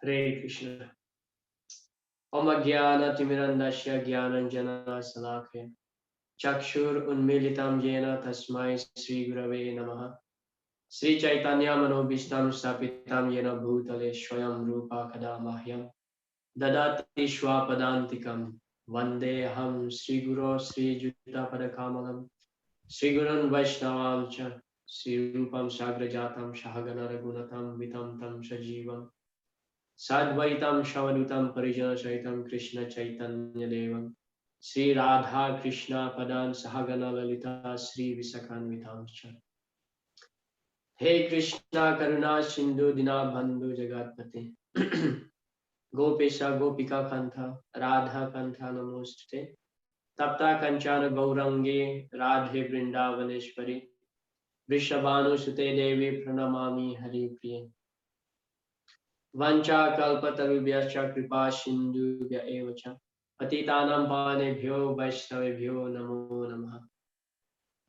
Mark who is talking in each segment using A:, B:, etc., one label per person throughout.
A: Hare Krishna. Om Jnana Timirandasya Jnananjana Salakya Chakshur Unmilitam Jena Tasmai Sri Gurave Namaha Sri Chaitanya Manobishtam Stapitam Jena Bhutale Swayam Rupa Kadamahyam Dadati Shwapadantikam Vandeham Sri Guru Sri Juta Padakamalam Sri Gurun Vaishnavam Cha Sri Rupam Sagrajatam Shahagana Ragunatam Vitam Tam Sajivam Sadvaitam Shavadutam Parijana Shaitam Krishna Chaitanya Devam Sri Radha Krishna Padan Sahagana Lalita Sri Visakanvitam Cha Hey Krishna Karuna Sindhu Dinabandhu Jagatpate Gopesha Gopika Kantha Radha Kantha Namostate Tapta Kanchana Gaurangi Radhe Vrindavaneshwari Vrishabhanu Sute Devi Pranamami Hari Priye Vancha kalpatarubhyascha kripa sindhubhya evacha patitanam panebhyo vaishnavebhyo namo namaha.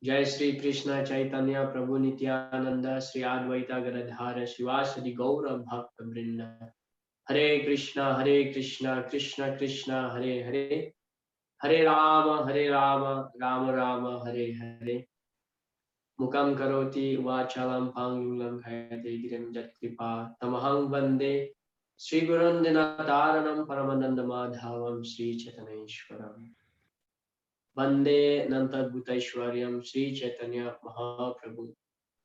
A: Jai Sri Krishna Chaitanya Prabhu Nityananda Sri Advaita Gadadhara Shivasadi Gaura Bhakta Vrinda. Hare Krishna Krishna Krishna Hare Hare Hare Rama Rama Rama Hare Hare. Mukam karoti vachalam pangulam khayate girim jat kripa tamahang vande Sri Gurundina Taranam Paramananda Madhavam Sri Chaitanyeshwaram Vande Nantadbhutaishwaryam Sri Chaitanya Mahaprabhu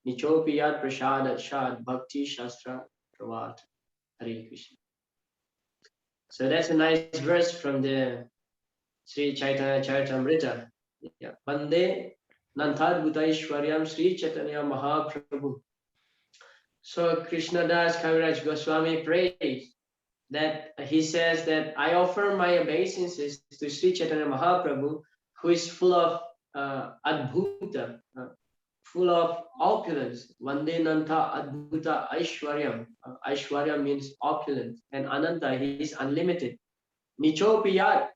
A: Nichopiyat Prasad Shad Bhakti Shastra Pravat. Hare Krishna. So that's a nice verse from the Sri Chaitanya Charitamrita. Yeah. Vande Nantadbhutaishwaryam Sri Chaitanya Mahaprabhu. So Krishna Das Kaviraj Goswami prays that he says that I offer my obeisances to Sri Chaitanya Mahaprabhu, who is full of adbhuta, full of opulence. Vande Nanta Adbhuta Aishwaryam. Aishwaryam means opulence, and Ananta, he is unlimited. Nichopiyat,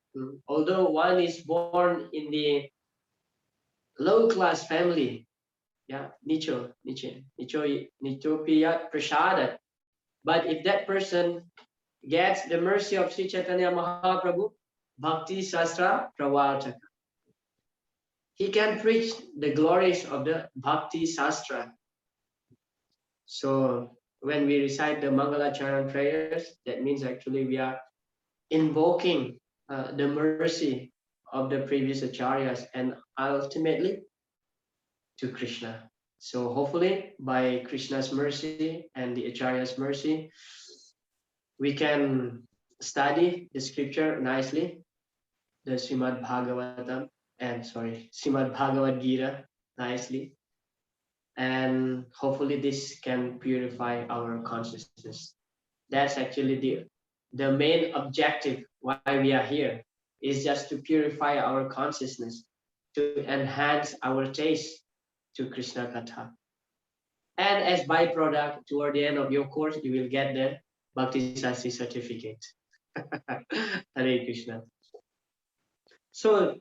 A: although one is born in the low class family, yeah, Nichopiyat Prasadat. But if that person gets the mercy of Sri Chaitanya Mahaprabhu, Bhakti Sastra Pravartaka, he can preach the glories of the Bhakti Sastra. So when we recite the Mangalacharan prayers, that means actually we are invoking the mercy of the previous acharyas and ultimately to Krishna. So hopefully by Krishna's mercy and the acharya's mercy, we can study the scripture nicely, the Srimad Bhagavad Gita nicely, and hopefully this can purify our consciousness. That's actually the main objective why we are here, is just to purify our consciousness, to enhance our taste to Krishna Katha. And as byproduct, toward the end of your course, you will get the Bhakti Sastri certificate. Hare Krishna. So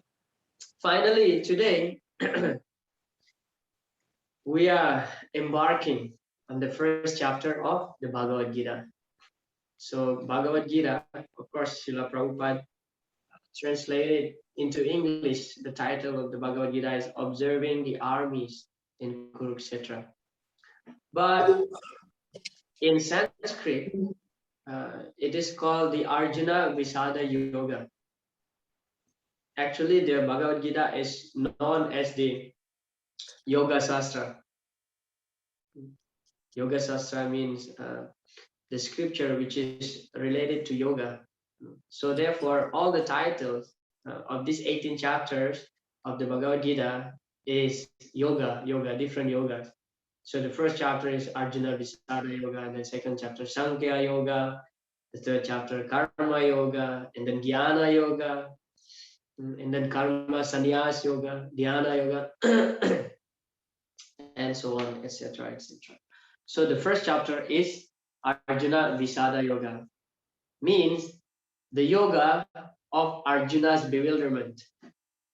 A: finally today, we are embarking on the first chapter of the Bhagavad Gita. So Bhagavad Gita, of course, Srila Prabhupada translated into English, the title of the Bhagavad Gita is Observing the Armies in Kurukshetra. But in Sanskrit, it is called the Arjuna Visada Yoga. Actually, the Bhagavad Gita is known as the Yoga Sastra. Yoga Sastra means the scripture which is related to yoga. So therefore, all the titles of these 18 chapters of the Bhagavad Gita is yoga, different yogas. So the first chapter is Arjuna Visada Yoga, and the second chapter Sankhya Yoga, the third chapter Karma Yoga, and then Jnana Yoga, and then Karma Sannyas Yoga, Dhyana Yoga, and so on, etc., etc. So the first chapter is Arjuna Visada Yoga, means the yoga of Arjuna's bewilderment.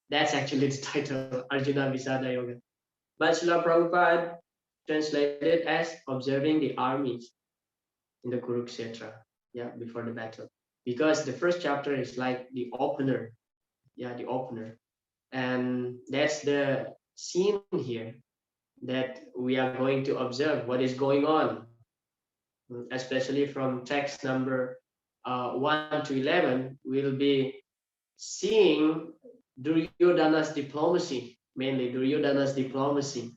A: That's actually the title, Arjuna Visada Yoga. But Srila Prabhupada translated as observing the armies in the Kurukshetra. yeah, before the battle, because the first chapter is like the opener, yeah, the opener, and that's the scene here that we are going to observe what is going on, especially from text number 1 to 11. We'll be seeing Duryodhana's diplomacy, mainly Duryodhana's diplomacy.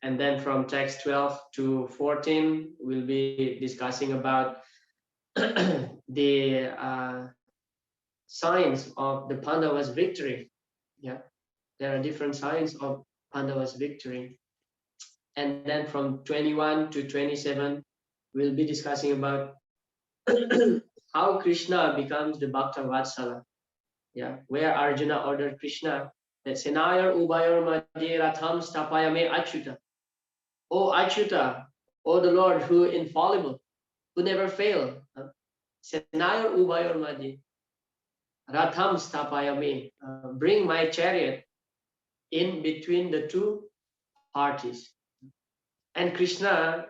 A: And then from text 12 to 14, we'll be discussing about the signs of the Pandavas' victory. Yeah, there are different signs of Pandavas' victory. And then from 21 to 27, we'll be discussing about how Krishna becomes the Bhakta Vatsala. Yeah, where Arjuna ordered Krishna that Senayar Ubayar Madhye Ratham Stapayame Achyuta. O Achyuta, O the Lord who infallible, who never fail. Senayar Ubayar Madhye Ratham Stapayame. Bring my chariot in between the two parties. And Krishna,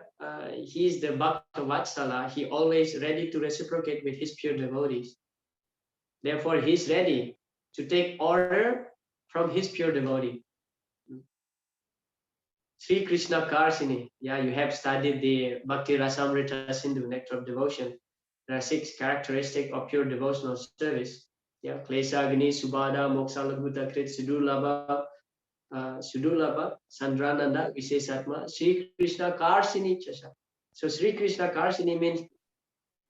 A: he is the Bhakta Vatsala. He always ready to reciprocate with his pure devotees. Therefore, he is ready to take order from his pure devotee. Sri Krishna Karsini. Yeah, you have studied the Bhakti Rasamrita Sindhu, Nectar of Devotion. There are 6 characteristics of pure devotional service. Yeah, Klesa Agni, Subhada, Moksha Laguta Krit, Sudulabha, Sandrananda, Visesatma, Sri Krishna Karsini Chasa. So Sri Krishna Karsini means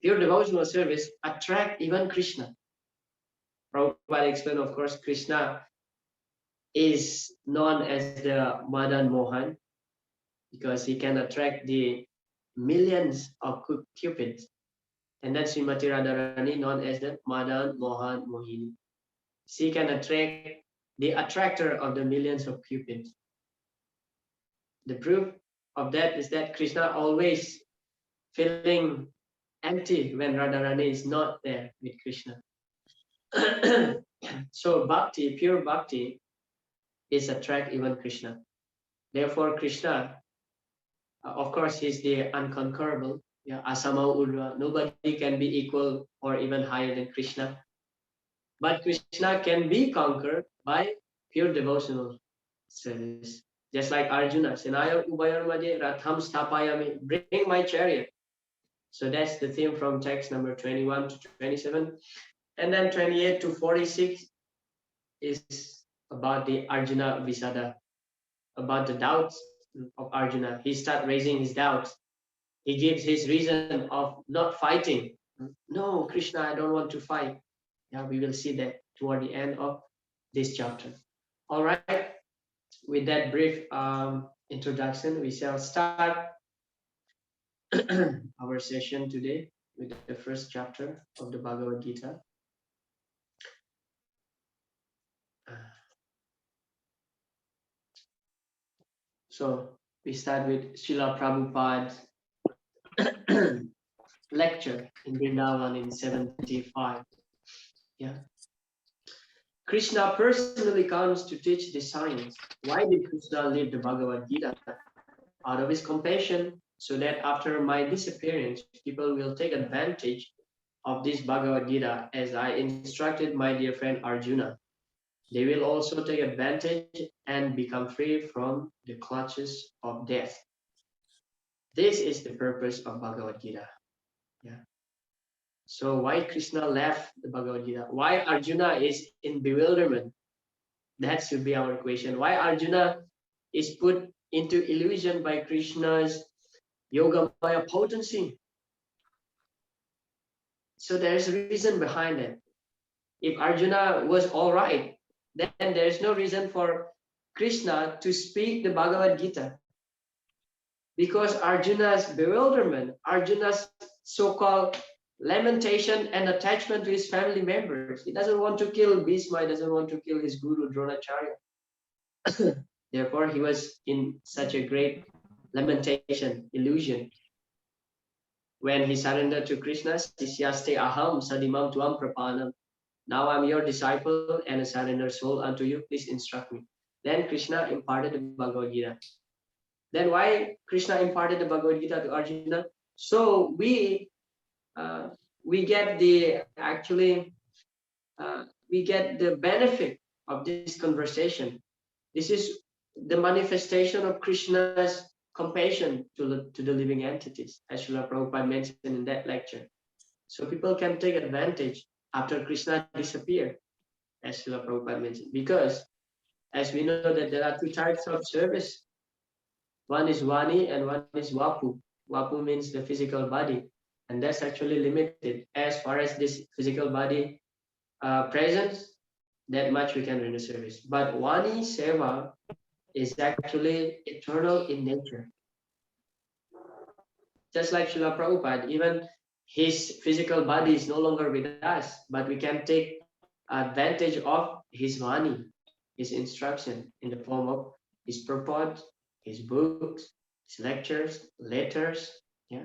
A: pure devotional service attract even Krishna. Prabhupada explained, of course, Krishna is known as the Madan Mohan because he can attract the millions of cupids. And that's Srimati Radharani, known as the Madan Mohan Mohini. She can attract the attractor of the millions of cupids. The proof of that is that Krishna always feeling empty when Radharani is not there with Krishna. So bhakti, pure bhakti, is attract even Krishna. Therefore, Krishna, of course, he's the unconquerable. Yeah, Asama Urdhva. Nobody can be equal or even higher than Krishna. But Krishna can be conquered by pure devotional service. Just like Arjuna, Senaya Ubayar Madhye Ratham Stapayami, bring my chariot. So that's the theme from text number 21 to 27. And then 28 to 46 is about the Arjuna Visada, about the doubts of Arjuna. He starts raising his doubts. He gives his reason of not fighting. No, Krishna, I don't want to fight. Yeah, we will see that toward the end of this chapter. All right, with that brief introduction, we shall start our session today with the first chapter of the Bhagavad Gita. So we start with Srila Prabhupada's lecture in Vrindavan in 75. Yeah. Krishna personally comes to teach the science. Why did Krishna leave the Bhagavad Gita? Out of his compassion, so that after my disappearance, people will take advantage of this Bhagavad Gita as I instructed my dear friend Arjuna. They will also take advantage and become free from the clutches of death. This is the purpose of Bhagavad Gita. Yeah. So why Krishna left the Bhagavad Gita? Why Arjuna is in bewilderment? That should be our question. Why Arjuna is put into illusion by Krishna's Yogamaya potency? So there's a reason behind it. If Arjuna was all right, then there's no reason for Krishna to speak the Bhagavad Gita. Because Arjuna's bewilderment, Arjuna's so-called lamentation and attachment to his family members. He doesn't want to kill Bhishma, he doesn't want to kill his guru Dronacharya. Therefore, he was in such a great lamentation, illusion. When he surrendered to Krishna, Sisyaste aham sadimam tuam prapanam. Now I'm your disciple and a surrendered soul unto you. Please instruct me. Then Krishna imparted the Bhagavad Gita. Then why Krishna imparted the Bhagavad Gita to Arjuna? So we we get the we get the benefit of this conversation. This is the manifestation of Krishna's compassion to the living entities, as Srila Prabhupada mentioned in that lecture. So people can take advantage after Krishna disappeared, as Srila Prabhupada mentioned, because as we know that there are two types of service. One is Vani and one is Vapu. Vapu means the physical body, and that's actually limited. As far as this physical body presence, that much we can render service. But Vani Seva is actually eternal in nature. Just like Srila Prabhupada, even his physical body is no longer with us, but we can take advantage of his Vani, his instruction in the form of his purport, his books, his lectures, letters, yeah,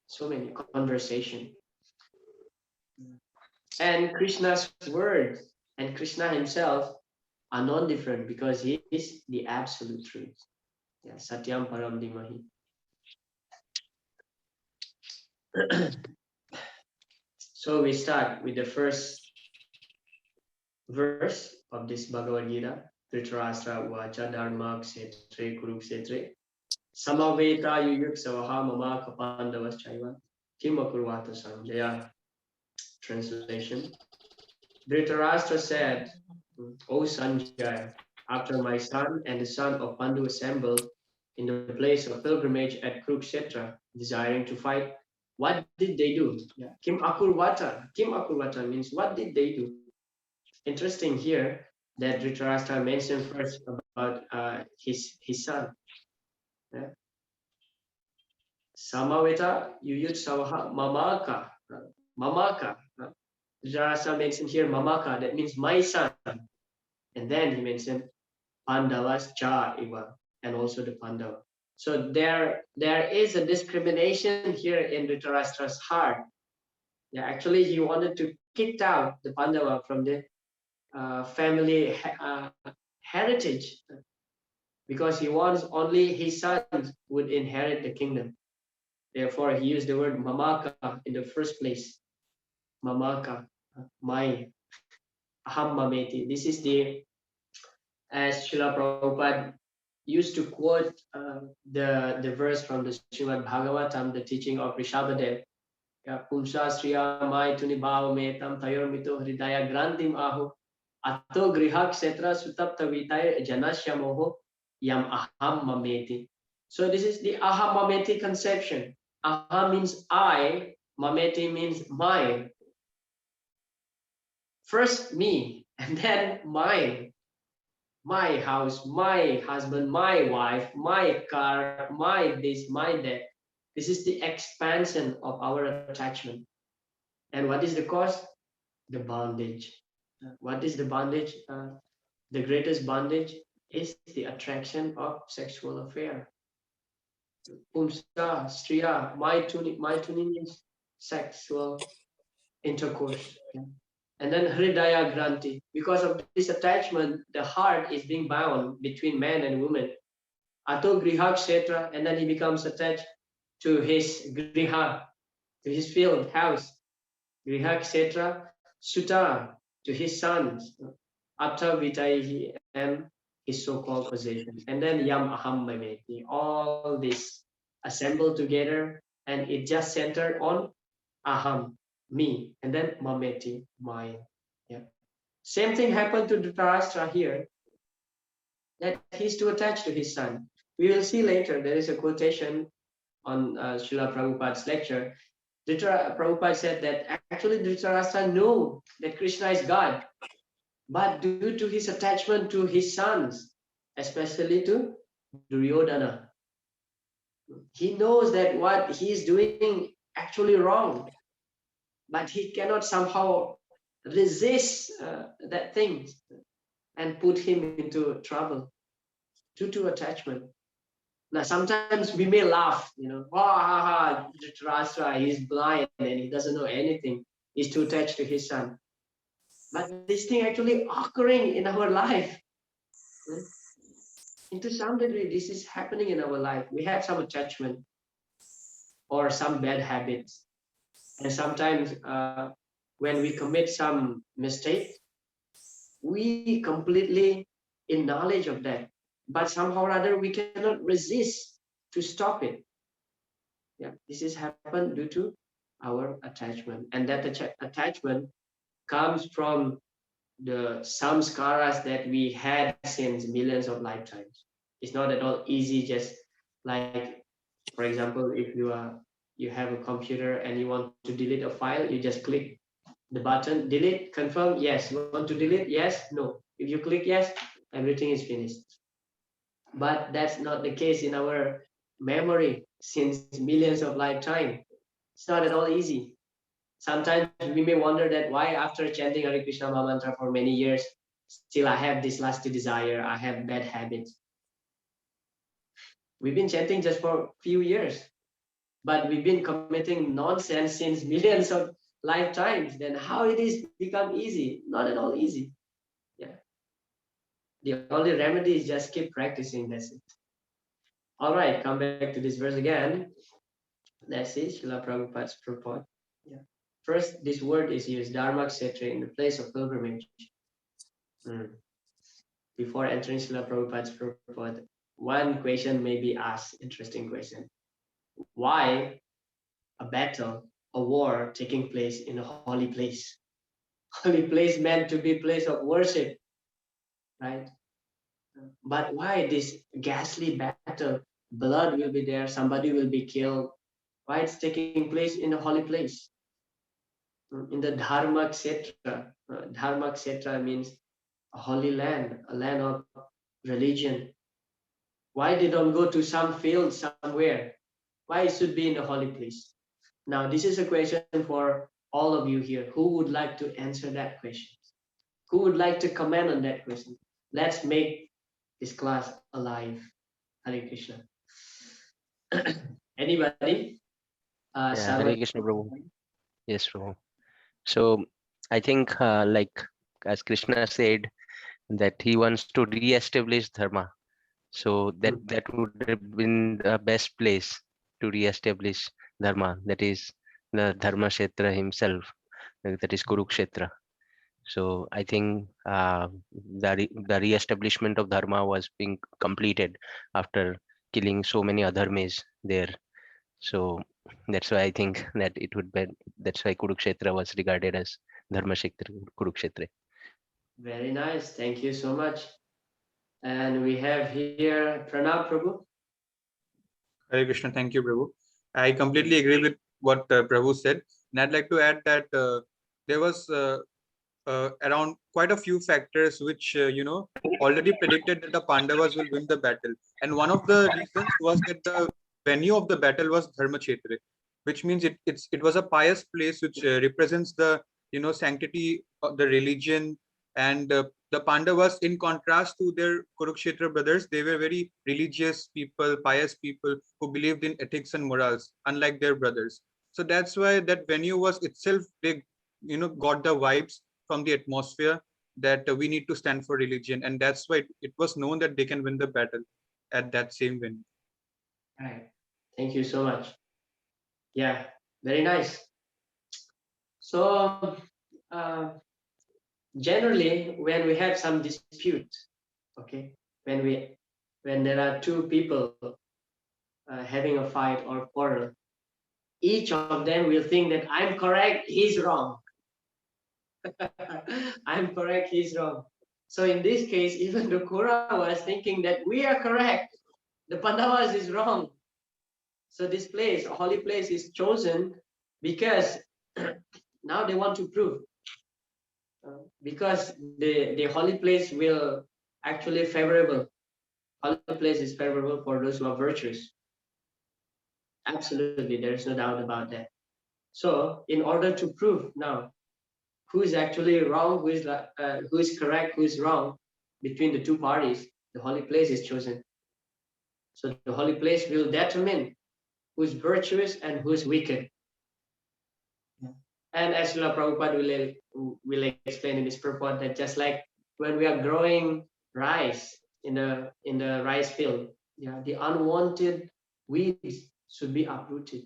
A: so many conversation. And Krishna's words and Krishna himself are non-different because he is the absolute truth. Yeah, Satyam Param Dhimahi. So we start with the first verse of this Bhagavad Gita. Dhritarashtra Uvacha Dharma Kshetre Kurukshetre Samaveta Yuyuk Savaha Mama Kapandavas Chaiva Kimakurvata Sanjaya. Translation. Dhritarashtra said, O Sanjaya, after my son and the son of Pandu assembled in the place of pilgrimage at Kurukshetra, desiring to fight, what did they do? Yeah. Kim Akurvata. Kim Akurvata means what did they do? Interesting here that Dhritarashtra mentioned first about his son. Yeah. Samaveta Yuyut Savaha Mamaka. Mamaka. Dhritarashtra mentioned here Mamaka, that means my son. And then he mentioned Pandavas Cha Iva, and also the Pandava. So there is a discrimination here in Dhritarashtra's heart. Yeah, actually he wanted to kick out the Pandava from the family heritage, because he wants only his sons would inherit the kingdom. Therefore, he used the word Mamaka in the first place. Mamaka, my, aham mameti. This is the, as Srila Prabhupada used to quote the verse from the Srimad Bhagavatam, the teaching of Rishabhadev. Pumsa Sriya Mai Tunibhava Metam Tayor Mito Hridaya Grantim Ahu Ato Grihak Setra Sutapta Vitaya Janasya Moho Yam Aham Mameti. So this is the Aham Mameti conception. Aham means I, Mameti means mine. First me, and then mine. My house, my husband, my wife, my car, my this, my that. This is the expansion of our attachment. And what is the cause? The bondage. What is the bondage? The greatest bondage is the attraction of sexual affair. Pumsa, striya, my tuni means sexual intercourse. Yeah. And then hridaya granti. Because of this attachment, the heart is being bound between man and woman. Ato grihak kshetra, and then he becomes attached to his griha, to his field, house. Griha kshetra, suta, to his sons. Atta vitaihi, and his so-called possession. And then yam aham mameti. All this assembled together, and it just centered on aham, me, and then mameti, mine. Yeah. Same thing happened to Dhritarashtra here, that he's too attached to his son. We will see later, there is a quotation on Srila Prabhupada's lecture. Prabhupada said that actually Dhritarashtra knew that Krishna is God, but due to his attachment to his sons, especially to Duryodhana, he knows that what he is doing actually wrong, but he cannot somehow resist that thing and put him into trouble due to attachment. Now, sometimes we may laugh, Dhritarashtra, he's blind and he doesn't know anything. He's too attached to his son. But this thing actually occurring in our life. And to some degree, this is happening in our life. We have some attachment or some bad habits. And sometimes when we commit some mistake, we completely in knowledge of that, but somehow or other we cannot resist to stop it. Yeah, this is happened due to our attachment, and that attachment comes from the samskaras that we had since millions of lifetimes. It's not at all easy. Just like, for example, if you have a computer and you want to delete a file, you just click the button, delete, confirm, yes. You want to delete, yes, no. If you click yes, everything is finished. But that's not the case in our memory since millions of lifetime. It's not at all easy. Sometimes we may wonder that why after chanting Hare Krishna mantra for many years, still I have this lusty desire, I have bad habits. We've been chanting just for a few years, but we've been committing nonsense since millions of lifetimes. Then how it is become easy? Not at all easy. Yeah. The only remedy is just keep practicing. That's it. All right, come back to this verse again. Let's see, Srila Prabhupada's purport. Yeah. First, this word is used, Dharma Kshetra, in the place of pilgrimage. Mm. Before entering Srila Prabhupada's purport, one question may be asked, interesting question. Why a battle, a war taking place in a holy place? Holy place meant to be place of worship, right? But why this ghastly battle? Blood will be there, somebody will be killed. Why it's taking place in a holy place? In the Dharma Kshetra. Dharma Kshetra means a holy land, a land of religion. Why they don't go to some field somewhere? Why it should be in the holy place? Now, this is a question for all of you here. Who would like to answer that question? Who would like to comment on that question? Let's make this class alive. Hare Krishna. Anybody?
B: Yeah, Hare
A: Sarva.
B: Krishna Prabhu. Yes, Prabhu. So I think, like as Krishna said, that he wants to re-establish dharma. So that would have been the best place to re-establish dharma. That is the Dharma Kshetra himself. That is Kurukshetra. So I think the re-establishment of dharma was being completed after killing so many adharmes there. So that's why I think that it would be, that's why Kurukshetra was regarded as Dharma Kshetra, Kurukshetra.
A: Very nice. Thank you so much. And we have here Pranab Prabhu.
C: Hare Krishna, thank you, Prabhu. I completely agree with what Prabhu said. And I'd like to add that there was around quite a few factors which, already predicted that the Pandavas will win the battle. And one of the reasons was that the venue of the battle was Dharmakshetra, which means it was a pious place which represents the, sanctity of the religion. And the Pandavas, in contrast to their Kurukshetra brothers, they were very religious people, pious people who believed in ethics and morals, unlike their brothers. So that's why that venue was itself, they, got the vibes from the atmosphere that we need to stand for religion. And that's why it was known that they can win the battle at that same venue.
A: All right. Thank you so much. Yeah, very nice. So, uh, generally, when we have some dispute, okay, when there are two people having a fight or quarrel, each of them will think that I'm correct, he's wrong. I'm correct, he's wrong. So in this case, even the Kura was thinking that we are correct, the Pandavas is wrong. So this place, a holy place, is chosen because now they want to prove. Because the holy place will actually favorable. Holy place is favorable for those who are virtuous. Absolutely, there is no doubt about that. So in order to prove now who is actually wrong, who is correct, who is wrong between the two parties, the holy place is chosen. So the holy place will determine who is virtuous and who is wicked. And as Srila Prabhupada will explain in his purport, that just like when we are growing rice in the rice field, yeah, the unwanted weeds should be uprooted.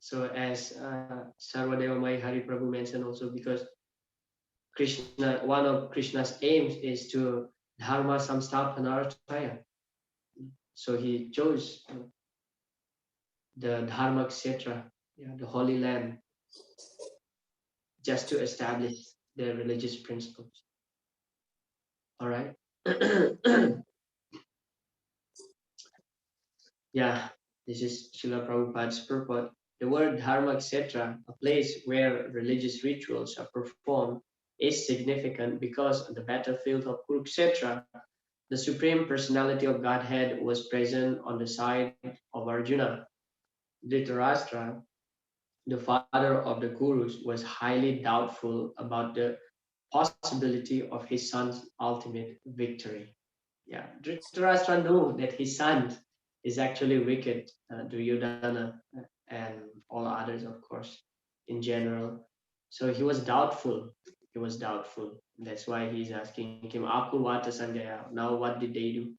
A: So as Sarvadeva Mai Hari Prabhu mentioned also, because Krishna, one of Krishna's aims is to dharma samsthapanarthaya. So he chose the dharma kshetra, the holy land, just to establish the religious principles. All right. Yeah, this is Srila Prabhupada's purport. The word dharma, etc., a place where religious rituals are performed, is significant because on the battlefield of Kurukshetra, the Supreme Personality of Godhead was present on the side of Arjuna. Dhritarashtra, the father of the Kurus, was highly doubtful about the possibility of his son's ultimate victory. Yeah, Dhritarashtra knew that his son is actually wicked, Duryodhana, and all others, of course, in general. So he was doubtful. He was doubtful. That's why he's asking him, Aku Vata Sanjaya. Now, what did they do?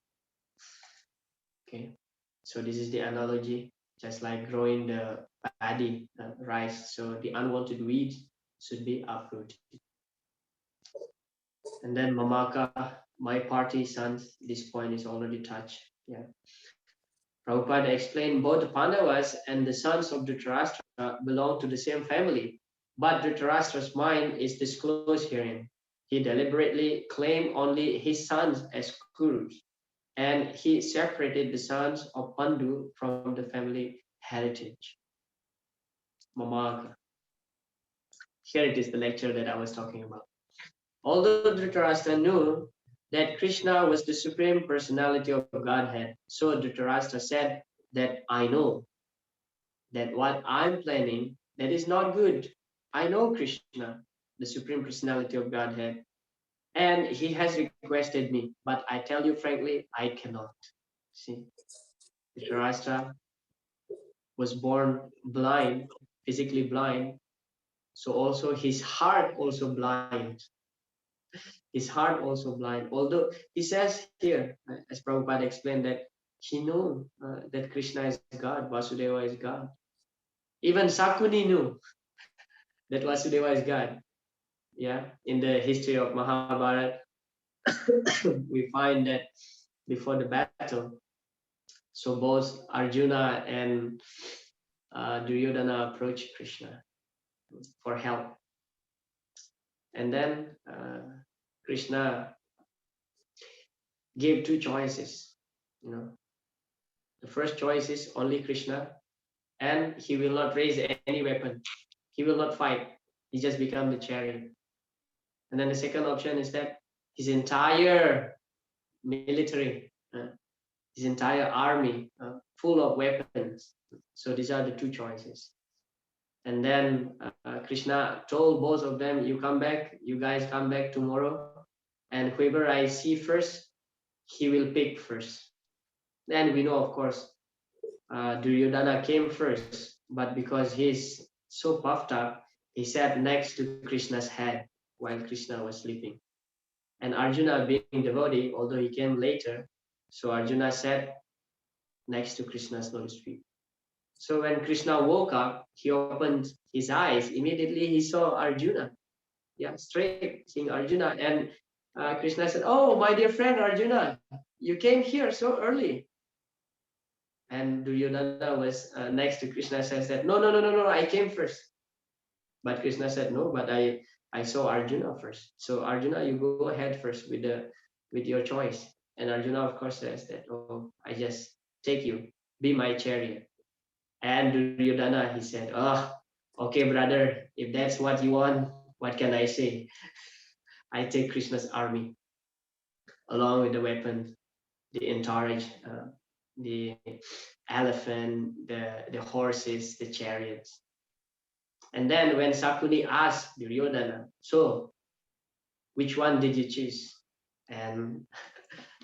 A: Okay, so this is the analogy, just like growing the paddy, rice. So the unwanted weeds should be uprooted. And then Mamaka, my party sons, this point is already touched. Yeah. Prabhupada explained both the Pandavas and the sons of Dhritarashtra belong to the same family, but Dhritarashtra's mind is disclosed herein. He deliberately claimed only his sons as Kurus, and he separated the sons of Pandu from the family heritage. Mamaka. Here it is the lecture that I was talking about. Although Dhritarashtra knew that Krishna was the supreme personality of Godhead, so Dhritarashtra said that I know that what I'm planning, that is not good. I know Krishna, the supreme personality of Godhead, and he has requested me, but I tell you frankly, I cannot. See, Dhritarashtra was born blind, physically blind, so also his heart also blind. His heart also blind. Although he says here, as Prabhupada explained, that he knew that Krishna is God, Vasudeva is God. Even Sakuni knew that Vasudeva is God. Yeah, in the history of Mahabharata, we find that before the battle, so both Arjuna and Duryodhana approached Krishna for help. And then Krishna gave two choices. You know, the first choice is only Krishna, and he will not raise any weapon. He will not fight. He just become the chariot. And then the second option is that his entire military, his entire army, full of weapons. So these are the two choices. And then Krishna told both of them, you come back, you guys come back tomorrow, and whoever I see first, he will pick first. Then we know, of course, Duryodhana came first, but because he's so puffed up, he sat next to Krishna's head while Krishna was sleeping. And Arjuna, being devotee, although he came later, so Arjuna sat next to Krishna's lotus feet. So when Krishna woke up, he opened his eyes. Immediately he saw Arjuna. Yeah, straight seeing Arjuna. And Krishna said, oh, my dear friend Arjuna, you came here so early. And Duryodhana was next to Krishna, says that, no, I came first. But Krishna said, no, but I saw Arjuna first. So Arjuna, you go ahead first with your choice. And Arjuna, of course, says that, oh, I just take you, be my chariot. And Duryodhana, he said, oh, okay, brother, if that's what you want, what can I say? I take Krishna's army along with the weapons, the entourage, the elephant, the horses, the chariots. And then when Sakuni asked Duryodhana, so which one did you choose? And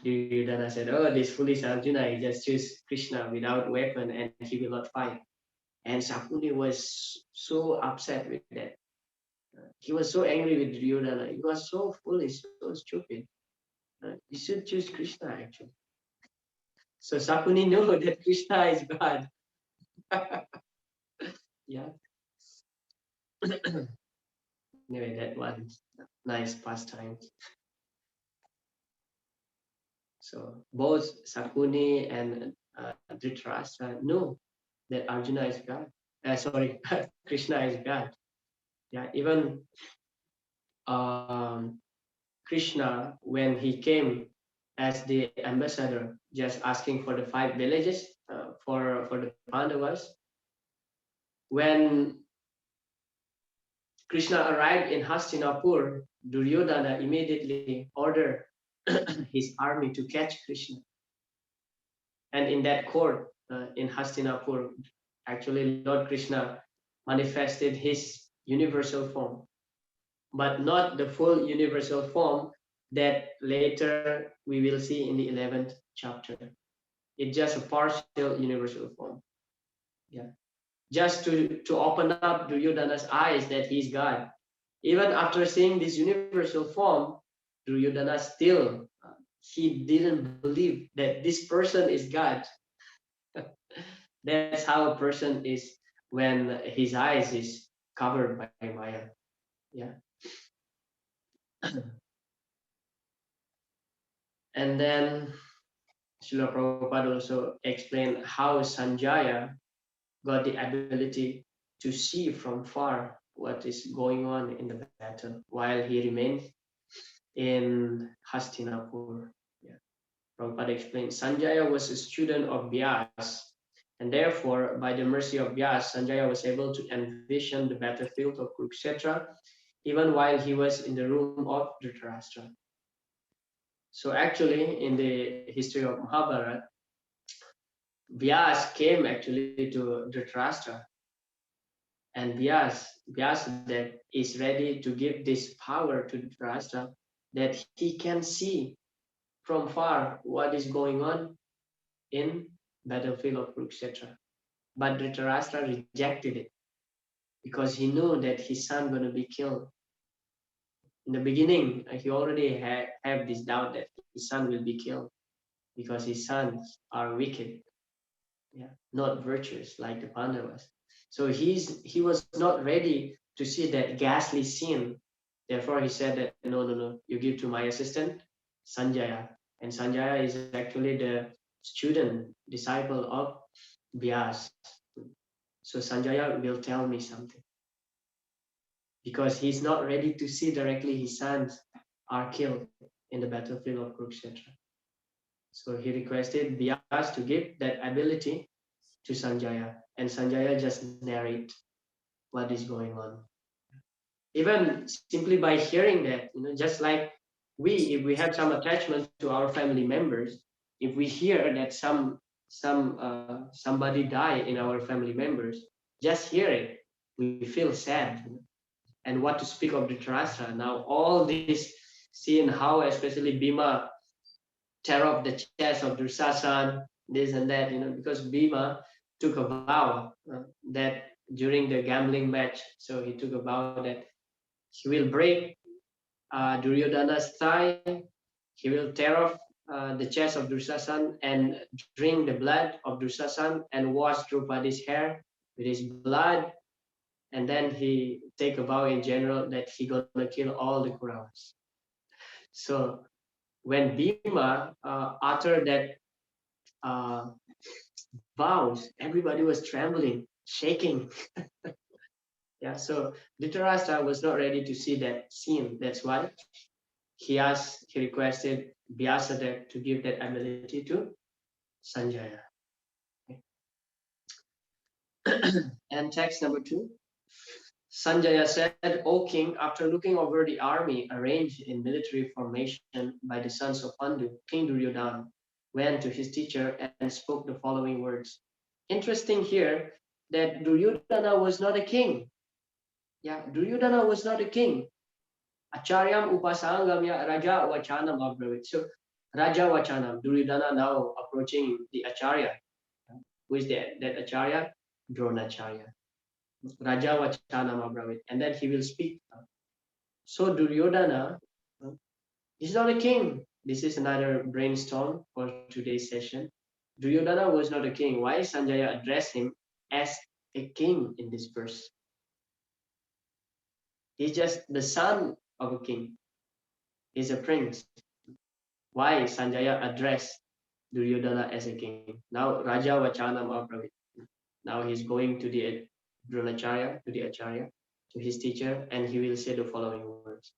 A: Duryodhana said, oh, this foolish Arjuna, he just chose Krishna without weapon and he will not fight. And Sakuni was so upset with that. He was so angry with Duryodhana. He was so foolish, so stupid. You should choose Krishna actually. So Sakuni knew that Krishna is God. Yeah. Anyway, that one nice pastime. So both Sakuni and Dhritarashtra know that Arjuna is God. Sorry, Krishna is God. Yeah, even um, Krishna, when he came as the ambassador, just asking for the 5 villages for the Pandavas, when Krishna arrived in Hastinapur, Duryodhana immediately ordered his army to catch Krishna. And in that court in Hastinapur, actually Lord Krishna manifested his universal form, but not the full universal form that later we will see in the 11th chapter. It's just a partial universal form. Yeah. Just to open up Duryodhana's eyes that he's God. Even after seeing this universal form, Duryodhana still he didn't believe that this person is God. That's how a person is when his eyes is covered by Maya. Yeah. And then Srila Prabhupada also explained how Sanjaya got the ability to see from far what is going on in the battle while he remained in Hastinapur. Yeah. Prabhupada explained Sanjaya was a student of Vyas, and therefore, by the mercy of Vyas, Sanjaya was able to envision the battlefield of Kurukshetra even while he was in the room of Dhritarashtra. So actually, in the history of Mahabharata, Vyas came actually to Dhritarashtra, and Vyas that is ready to give this power to Dhritarashtra that he can see from far what is going on in battlefield of Kurukshetra. But Dhritarashtra rejected it because he knew that his son going to be killed. In the beginning, he already had this doubt that his son will be killed because his sons are wicked, yeah, not virtuous like the Pandavas. So he was not ready to see that ghastly scene. Therefore, he said that no, you give to my assistant Sanjaya, and Sanjaya is actually the student disciple of Vyas. So Sanjaya will tell me something because he's not ready to see directly his sons are killed in the battlefield of Kurukshetra. So he requested Vyas to give that ability to Sanjaya, and Sanjaya just narrate what is going on. Even simply by hearing that, just like if we have some attachment to our family members, if we hear that somebody die in our family members, just hear it, we feel sad. And what to speak of Dhritarashtra now? All this seeing how, especially Bhima, tear off the chest of Dursasan, this and that, because Bhima took a vow that during the gambling match, so he took a vow that he will break Duryodhana's thigh, he will tear off the chest of Dursasan and drink the blood of Dursasan and wash Draupadi's hair with his blood, and then he take a vow in general that he gonna kill all the Kauravas. So when Bhima uttered that vows, everybody was trembling, shaking. Yeah, so Dhritarashtra was not ready to see that scene. That's why he requested Vyasadeva to give that ability to Sanjaya. Okay. And text number 2. Sanjaya said, O king, after looking over the army arranged in military formation by the sons of Pandu, King Duryodhana went to his teacher and spoke the following words. Interesting here that Duryodhana was not a king. Yeah, Duryodhana was not a king. Acharyam upasangamya Raja Vachanam abravit. So Raja Vachanam, Duryodhana now approaching the Acharya. Who is that Acharya? Dronacharya. Raja Vachanam abravit. And then he will speak. So Duryodhana is not a king. This is another brainstorm for today's session. Duryodhana was not a king. Why Sanjaya addressed him as a king in this verse. He's just the son of a king. He's a prince. Why Sanjaya addressed Duryodhana as a king? Now Raja Vachanam Apravit. Now he's going to the Dronacharya, to the Acharya, to his teacher, and he will say the following words.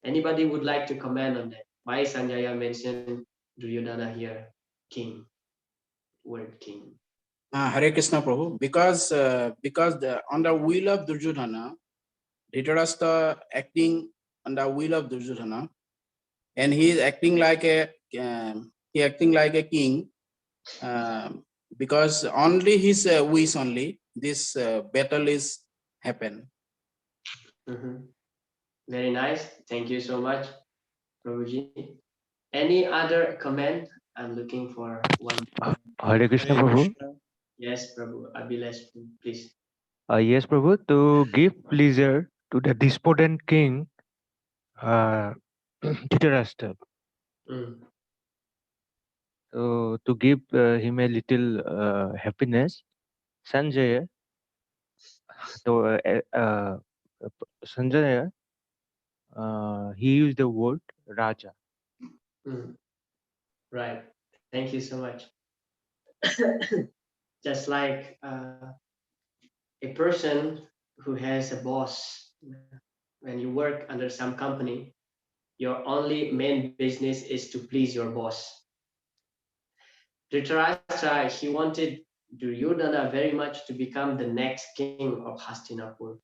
A: Anybody would like to comment on that? Why Sanjaya mentioned Duryodhana here? King. Word king.
D: Hare Krishna Prabhu, because on the will of Duryodhana, Dhritarashtra acting on the will of Duryodhana, and he is acting like a king, because only his wish only this battle is happen.
A: Very nice. Thank you so much, Prabhuji. Any other comment? I'm looking for one.
E: Hare Krishna,
C: Hare
E: Prabhu.
C: Krishna.
A: Yes, Prabhu. Abhilash, please.
E: Yes, Prabhu. To give pleasure to the despondent king, Dhritarashtra.
A: Mm.
E: So to give him a little happiness, Sanjaya, Sanjaya, he used the word Raja.
A: Mm. Right. Thank you so much. Just like a person who has a boss, when you work under some company, your only main business is to please your boss. Dhritarashtra, he wanted Duryodhana very much to become the next king of Hastinapur.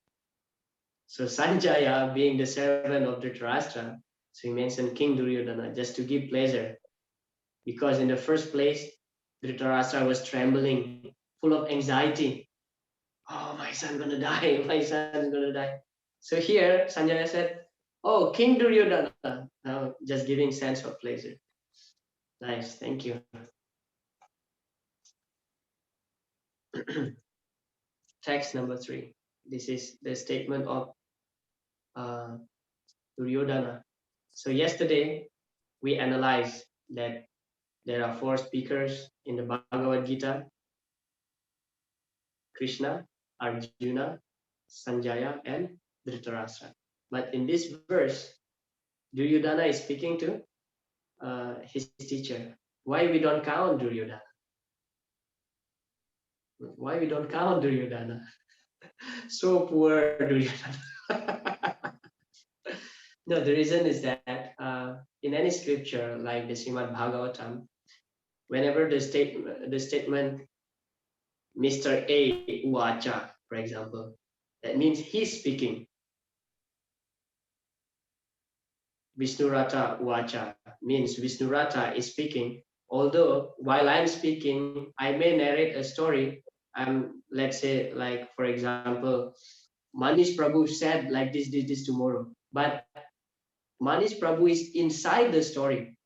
A: So Sanjaya, being the servant of Dhritarashtra, so he mentioned King Duryodhana just to give pleasure. Because in the first place, Dhritarashtra was trembling, full of anxiety. Oh, my son gonna die, my son's gonna die. So here, Sanjaya said, oh, King Duryodhana. Now just giving sense of pleasure. Nice, thank you. Text number 3. This is the statement of Duryodhana. So yesterday, we analyzed that there are 4 speakers in the Bhagavad Gita: Krishna, Arjuna, Sanjaya, and Dhritarashtra. But in this verse, Duryodhana is speaking to his teacher. Why we don't count Duryodhana? Why we don't count Duryodhana? So poor Duryodhana. No, the reason is that in any scripture like the Srimad Bhagavatam, whenever the statement Mr. A Uvacha, for example, that means he's speaking. Vishnurata Uvacha means Vishnurata is speaking. Although while I'm speaking, I may narrate a story. Let's say, like, for example, Manish Prabhu said like this tomorrow. But Manish Prabhu is inside the story.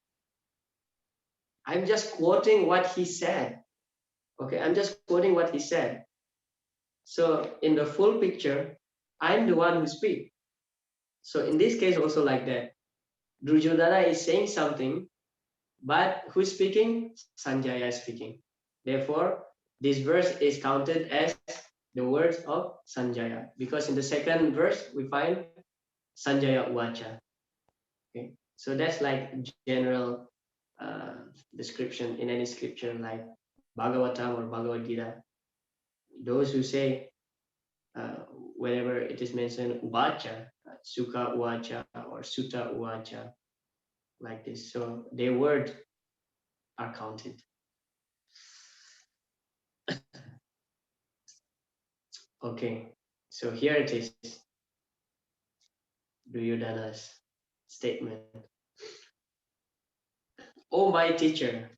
A: I'm just quoting what he said. Okay, I'm just quoting what he said. So in the full picture, I'm the one who speaks. So in this case, also like that, Duryodhana is saying something, but who's speaking? Sanjaya is speaking. Therefore, this verse is counted as the words of Sanjaya, because in the second verse we find Sanjaya Uvacha. Okay, so that's like general description in any scripture like Bhagavatam or Bhagavad Gita. Those who say whenever it is mentioned Uvacha, Sukha Uvacha or Sutta Uvacha, like this. So their words are counted. Okay, so here it is, Duryodhana's statement. O my teacher,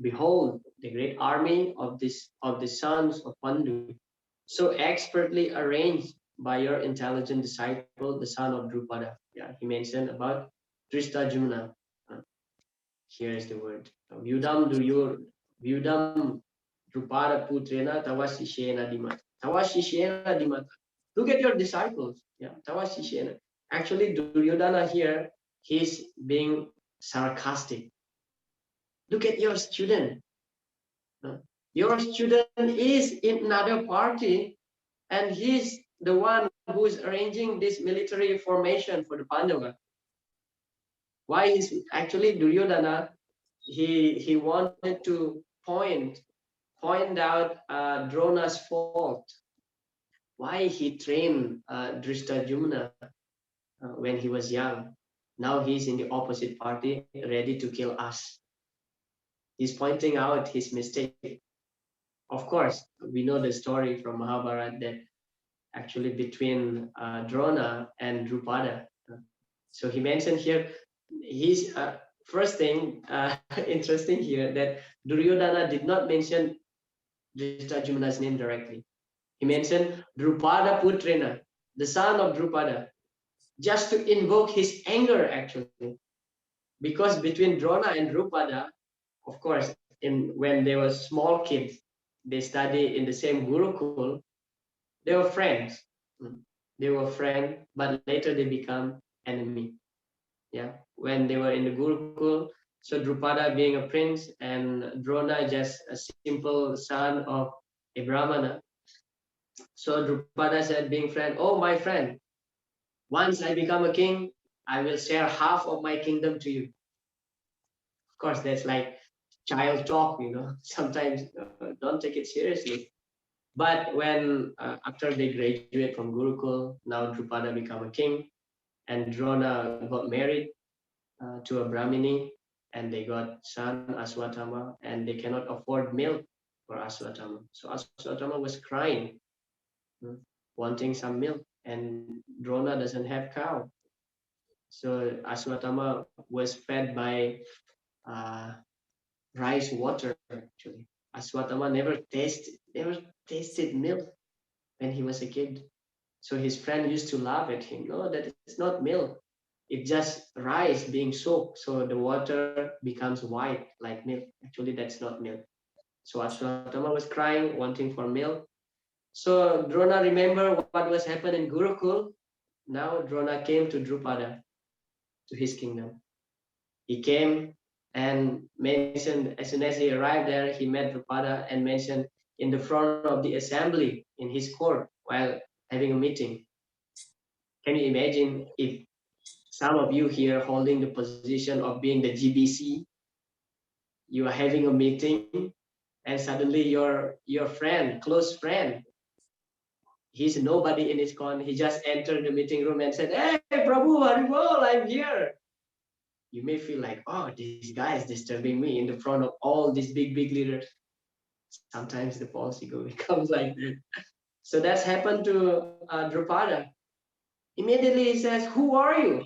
A: behold the great army of the sons of Pandu, so expertly arranged by your intelligent disciple, the son of Drupada. Yeah, he mentioned about Drishtajumna. Here is the word. Vyudam Drupada Putrena Tavasishena Dimata. Tavasishena Dimata. Look at your disciples. Yeah, Tavasishena. Actually, Duryodhana here, he's being sarcastic. Look at your student. Your student is in another party, and he's the one who is arranging this military formation for the Pandava. Why is actually Duryodhana? He wanted to point out Drona's fault. Why he trained Drishtadyumna when he was young. Now he's in the opposite party, ready to kill us. He's pointing out his mistake. Of course, we know the story from Mahabharata that actually between Drona and Drupada. So he mentioned here, his first thing interesting here that Duryodhana did not mention Drishtadyumna's name directly. He mentioned Drupada Putrena, the son of Drupada, just to invoke his anger actually. Because between Drona and Drupada, of course, when they were small kids, they study in the same Gurukul, they were friends. They were friends, but later they become enemy. Yeah, when they were in the Gurukul, so Drupada being a prince and Drona just a simple son of a Brahmana. So Drupada said, being friend, oh my friend, once I become a king, I will share half of my kingdom to you. Of course, that's like child talk, sometimes don't take it seriously. But when after they graduate from Gurukul, now Drupada become a king, and Drona got married to a Brahmini, and they got son Aswatthama, and they cannot afford milk for Aswatthama. So Aswatthama was crying, wanting some milk, and Drona doesn't have cow. So Aswatthama was fed by rice water actually. Aswatthama never tasted milk when he was a kid. So his friend used to laugh at him. No, that is not milk. It's just rice being soaked. So the water becomes white like milk. Actually, that's not milk. So Aswatthama was crying, wanting for milk. So Drona remembered what was happening in Gurukul. Now Drona came to Drupada, to his kingdom. He came and mentioned, as soon as he arrived there, he met Drupada and mentioned in the front of the assembly in his court while having a meeting. Can you imagine if some of you here holding the position of being the GBC, you are having a meeting and suddenly your friend, close friend, he's nobody in ISKCON, he just entered the meeting room and said, hey, Prabhu, Haribol, I'm here. You may feel like, oh, this guy is disturbing me in the front of all these big leaders. Sometimes the false ego becomes like that. So that's happened to Drupada. Immediately he says, who are you?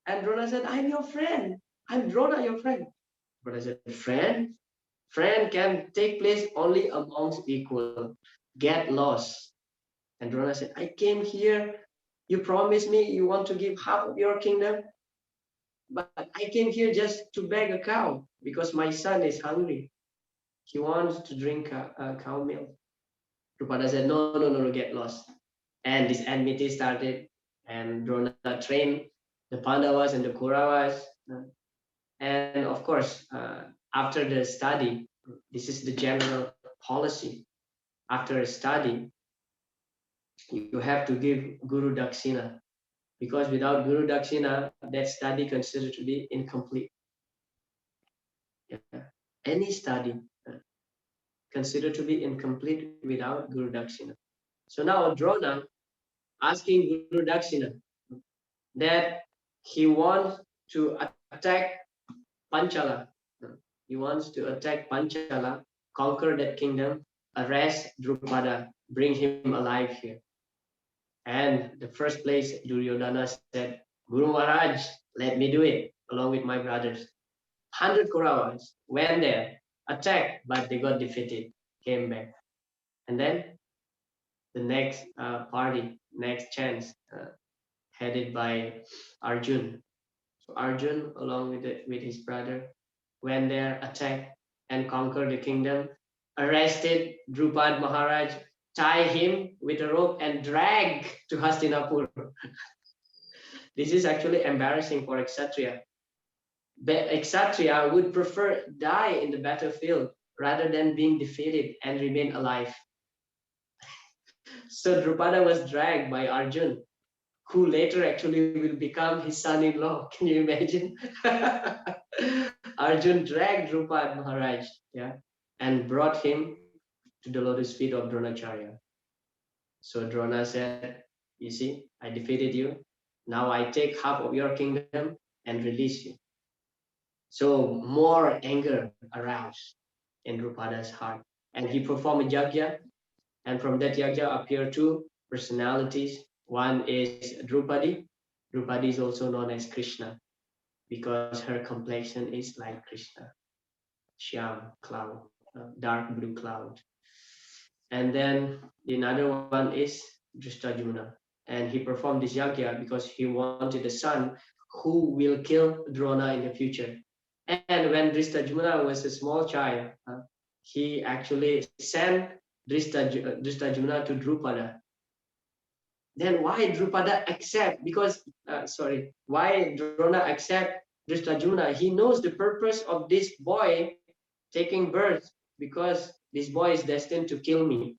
A: And Drona said, I'm your friend. I'm Drona, your friend. But I said, friend? Friend can take place only amongst equal. Get lost. And Drona said, I came here. You promised me you want to give half of your kingdom. But I came here just to beg a cow because my son is hungry. He wants to drink cow milk. Drupada said, no, get lost. And this enmity started, and Drona trained the Pandavas and the Kauravas. And of course, after the study, this is the general policy. After a study, you have to give Guru Dakshina, because without Guru Dakshina, that study considered to be incomplete. Yeah. Any study considered to be incomplete without Guru Dakshina. So now Drona asking Guru Dakshina that he wants to attack Panchala. He wants to attack Panchala, conquer that kingdom, arrest Drupada, bring him alive here. And the first place, Duryodhana said, Guru Maharaj, let me do it, along with my brothers. 100 Kauravas went there, attacked, but they got defeated, came back. And then the next party, next chance, headed by Arjun. So Arjun, along with his brother, went there, attacked, and conquered the kingdom, arrested Drupad Maharaj, tie him with a rope and drag to Hastinapur. This is actually embarrassing for Kshatriya. Kshatriya would prefer die in the battlefield rather than being defeated and remain alive. So Drupada was dragged by Arjun, who later actually will become his son-in-law. Can you imagine? Arjun dragged Drupad Maharaj, yeah, and brought him to the lotus feet of Dronacharya. So Drona said, you see, I defeated you. Now I take half of your kingdom and release you. So more anger aroused in Drupada's heart. And he performed a yajna. And from that yajna appear two personalities. One is Drupadi. Drupadi is also known as Krishna because her complexion is like Krishna. Shyam cloud, dark blue cloud. And then another one is Drishtajumna. And he performed this yajna because he wanted a son who will kill Drona in the future. And when Drishtajumna was a small child, he actually sent Drishtajumna to Drupada. Then why Drupada accept? Because, why Drona accept Drishtajumna? He knows the purpose of this boy taking birth because this boy is destined to kill me.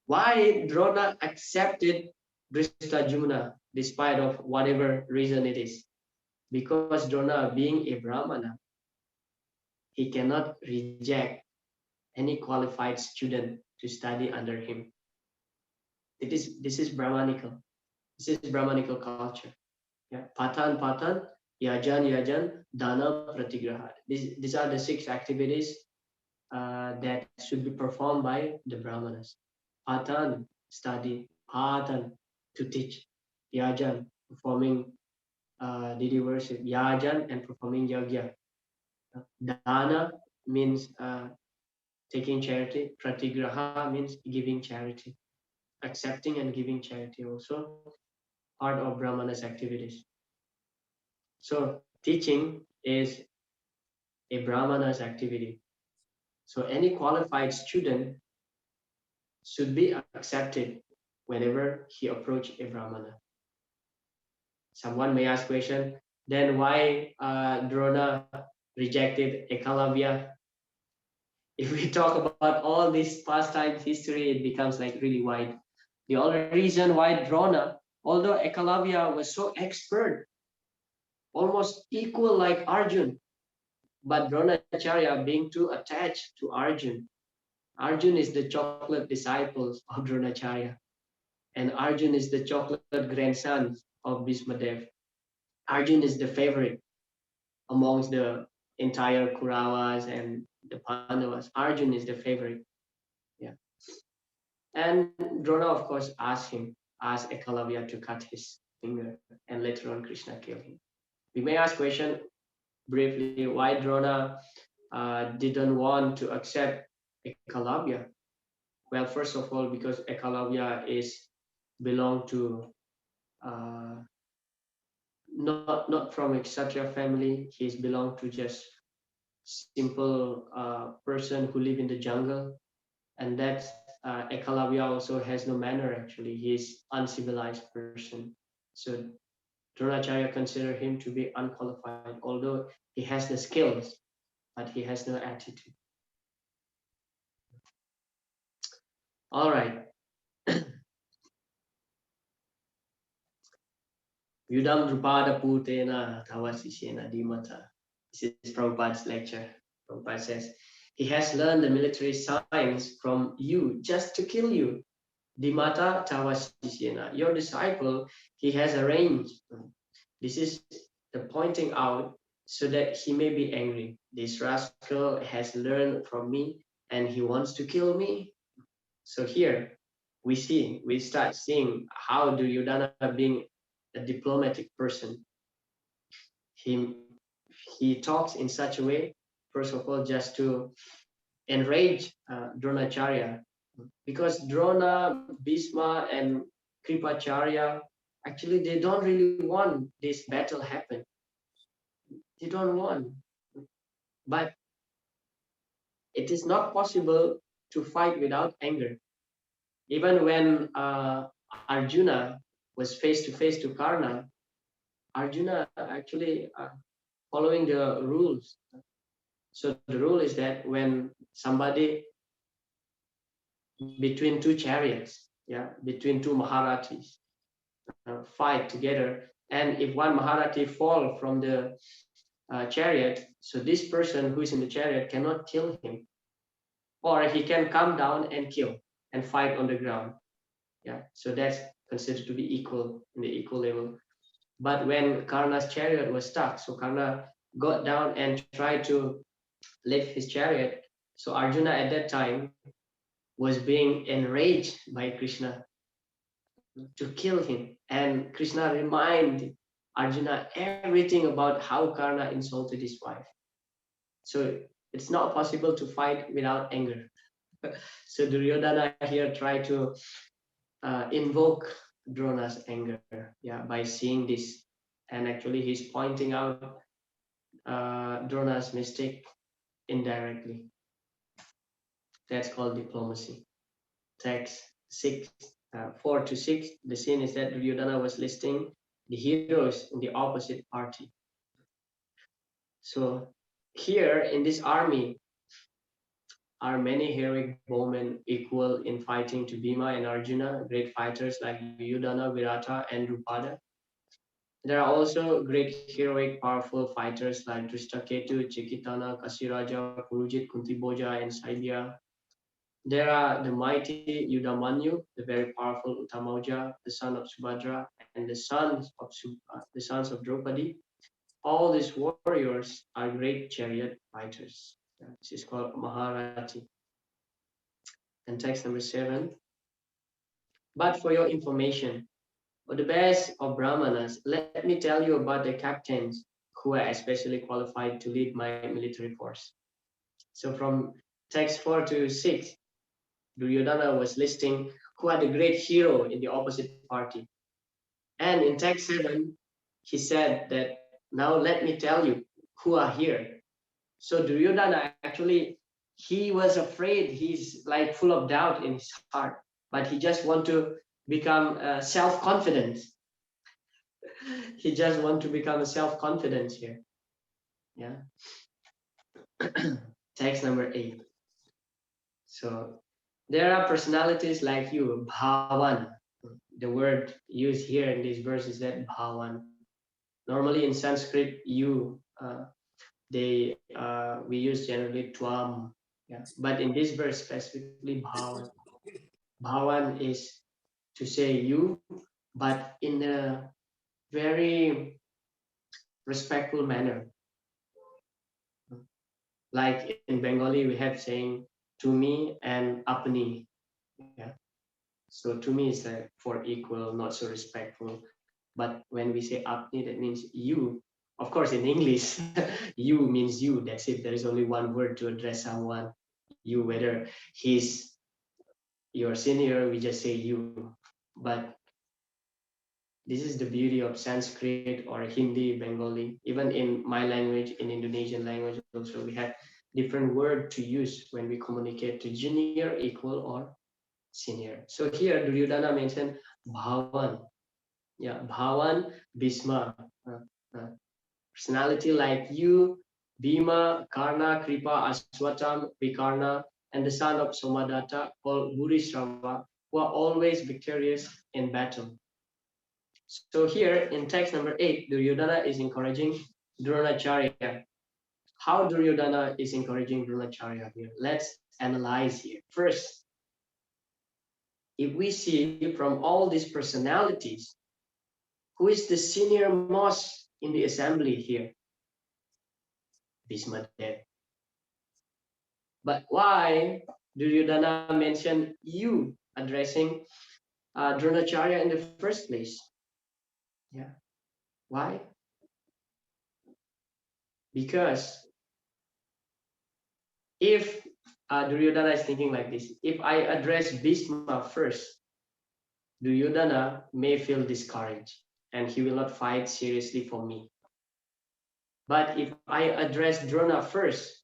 A: Why Drona accepted Drishtajumna despite of whatever reason it is? Because Drona, being a Brahmana, he cannot reject any qualified student to study under him. This is Brahmanical. This is Brahmanical culture. Yeah. Patan, yajan, dana, pratigraha. These are the 6 activities that should be performed by the Brahmanas. Patan, study. Patan, to teach. Yajan, performing deity worship. Yajan, and performing yajna. Dana means taking charity. Pratigraha means giving charity. Accepting and giving charity also part of Brahmana's activities. So teaching is a Brahmana's activity. So any qualified student should be accepted whenever he approach a Brahmana. Someone may ask question, then why Drona rejected Ekalavya? If we talk about all this pastime history, it becomes like really wide. The only reason why Drona, although Ekalavya was so expert, almost equal like Arjun, but Dronacharya being too attached to Arjun. Arjun is the chocolate disciple of Dronacharya, and Arjun is the chocolate grandson of Bhismadev. Arjun is the favorite amongst the entire Kauravas and the Pandavas. Arjun is the favorite. Yeah. And Drona, of course, asked Ekalavya to cut his finger, and later on Krishna killed him. We may ask question briefly, why Drona didn't want to accept Ekalavya? Well, first of all, because Ekalavya belong to not from a Kshatriya family. He's belonged to just simple person who live in the jungle, and that Ekalavya also has no manner. Actually, he's uncivilized person. So Dronacharya consider him to be unqualified, although he has the skills, but he has no attitude. All right. Yudam Drupada Putena Tawasishena Dimata. This is Prabhupada's lecture. Prabhupada says, he has learned the military science from you just to kill you. Dimata Tawasishena. Your disciple, he has arranged. This is the pointing out so that he may be angry. This rascal has learned from me and he wants to kill me. So here we start seeing how Duryodhana, being a diplomatic person, he talks in such a way, first of all, just to enrage Dronacharya, because Drona, Bhisma, and Kripacharya, actually they don't really want this battle happen. They don't want, but it is not possible to fight without anger. Even when Arjuna was face to face to Karna, Arjuna actually following the rules. So the rule is that when somebody between two chariots, between two Maharathis, fight together, and if one Maharathi fall from the chariot, so this person who is in the chariot cannot kill him, or he can come down and kill and fight on the ground. So that's considered to be equal in the equal level. But when Karna's chariot was stuck, so Karna got down and tried to lift his chariot. So Arjuna at that time was being enraged by Krishna to kill him, and Krishna reminded Arjuna everything about how Karna insulted his wife. So it's not possible to fight without anger. So Duryodhana here tried to invoke Drona's anger, by seeing this, and actually he's pointing out Drona's mistake indirectly. That's called diplomacy. Text 4 to 6. The scene is that Duryodhana was listing the heroes in the opposite party. So here in this army are many heroic bowmen equal in fighting to Bhima and Arjuna, great fighters like Yudhana, Virata, and Drupada. There are also great heroic powerful fighters like Drishtaketu, Chikitana, Kasiraja, Purujit, Kuntiboja, and Saibya. There are the mighty Yudamanyu, the very powerful Uttamaja, the son of Subhadra, and the sons of Draupadi. All these warriors are great chariot fighters. This is called Maharathi. And text number 7. But for your information, for the best of Brahmanas, let me tell you about the captains who are especially qualified to lead my military force. So from text 4 to 6, Duryodhana was listing who are the great hero in the opposite party. And in text 7, he said that now let me tell you who are here. So Duryodhana actually, he was afraid, he's like full of doubt in his heart, but he just want to become self-confident. He just want to become self-confident here. Text number 8. So there are personalities like you, Bhavan. The word used here in this verse is that Bhavan. Normally in Sanskrit, you, we use generally Tvam. But in this verse specifically, Bhavan. Bhavan is to say you, but in a very respectful manner. Like in Bengali, we have saying to me and apni. So to me is like for equal, not so respectful. But when we say apni, that means you. Of course, in English, you means you. That's it. There is only one word to address someone. You, whether he's your senior, we just say you. But this is the beauty of Sanskrit or Hindi, Bengali. Even in my language, in Indonesian language also, we have different word to use when we communicate to junior, equal, or senior. So here Duryodhana mentioned Bhavan. Bhavan, Bhisma. Personality like you, Bhima, Karna, Kripa, Aswatam, Vikarna, and the son of Somadatta, called Burishrava, who are always victorious in battle. So here in text number 8, Duryodhana is encouraging Dronacharya. How Duryodhana is encouraging Dronacharya here? Let's analyze here. First, if we see from all these personalities, who is the senior most in the assembly here? Bhisma Dev. But why Duryodhana mentioned you addressing Dronacharya in the first place? Why? Because if Duryodhana is thinking like this, if I address Bhisma first, Duryodhana may feel discouraged and he will not fight seriously for me. But if I address Drona first,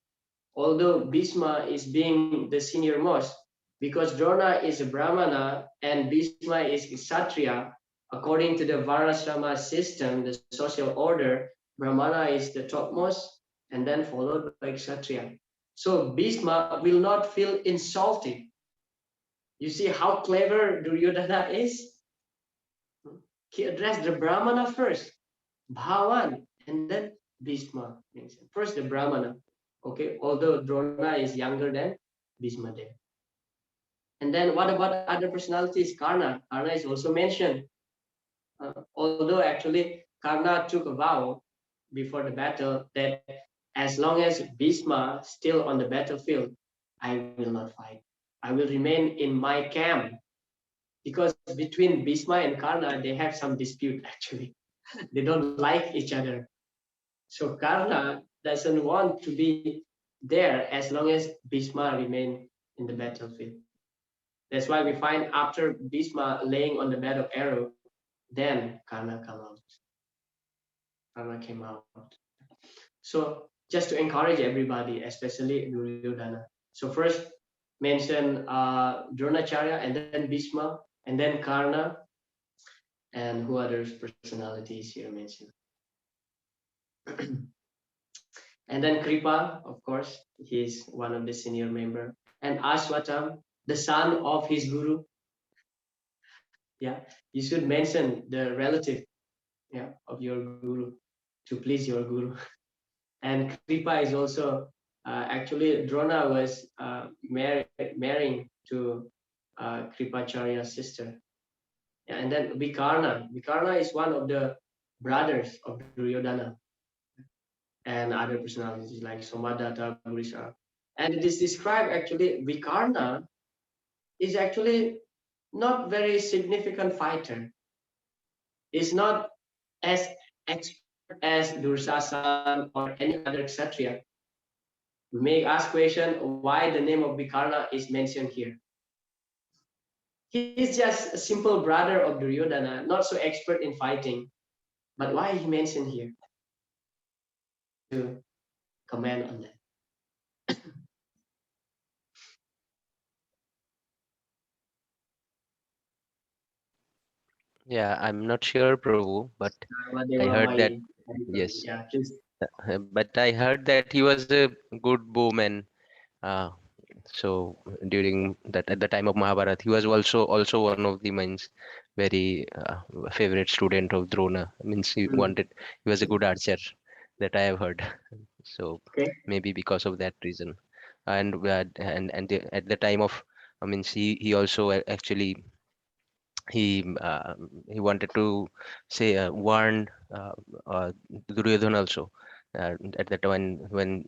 A: although Bhisma is being the senior most, because Drona is a Brahmana and Bhisma is Kshatriya, according to the Varnashrama system, the social order, Brahmana is the topmost and then followed by Kshatriya. So Bhishma will not feel insulted. You see how clever Duryodhana is? He addressed the Brahmana first, Bhavan, and then Bhishma. First the Brahmana, okay, although Drona is younger than Bhishma there. And then what about other personalities? Karna. Karna is also mentioned. Although actually Karna took a vow before the battle that as long as Bhishma still on the battlefield, I will not fight. I will remain in my camp, because between Bhishma and Karna, they have some dispute actually. They don't like each other. So Karna doesn't want to be there as long as Bhishma remain in the battlefield. That's why we find after Bhishma laying on the bed of arrow, then Karna come out. Karna came out. So just to encourage everybody, especially Duryodhana. So first mention Dronacharya, and then Bhishma, and then Karna, and who other personalities here mentioned. And then Kripa, of course, he's one of the senior member. And Ashwatam, the son of his guru. Yeah, you should mention the relative, yeah, of your guru to please your guru. And Kripa is also actually Drona was marrying to Kripacharya's sister. Yeah, and then Vikarna. Vikarna is one of the brothers of Duryodhana and other personalities like Somadatta, Burisha. And it is described actually Vikarna is actually not very significant fighter. Is not as expert as Dursasan or any other Kshatriya. We may ask question why the name of Vikarna is mentioned here. He is just a simple brother of Duryodhana, not so expert in fighting. But why he mentioned here? To comment on that.
B: Yeah, I'm not sure, Prabhu, but I heard that, yes,
A: Yeah, please.
B: but I heard that he was a good bowman. Uh, so during that at the time of Mahabharata, he was also one of the means very favorite student of Drona. Means he was a good archer that I have heard. So
A: Okay.
B: maybe because of that reason, at the time of, I mean, he also actually he wanted to say warn Duryodhana also at that time when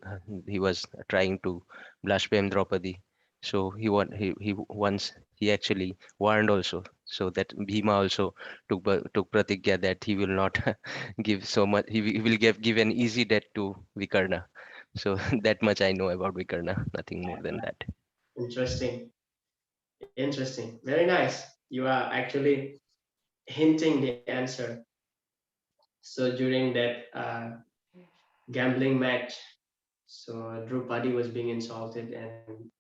B: he was trying to blaspheme Draupadi. So he once he actually warned also, so that Bhima also took pratigya that he will not give so much. He will give an easy death to Vikarna. So that much I know about Vikarna. Nothing more than that.
A: Interesting. Interesting. Very nice. You are actually hinting the answer. So during that gambling match, so Draupadi was being insulted and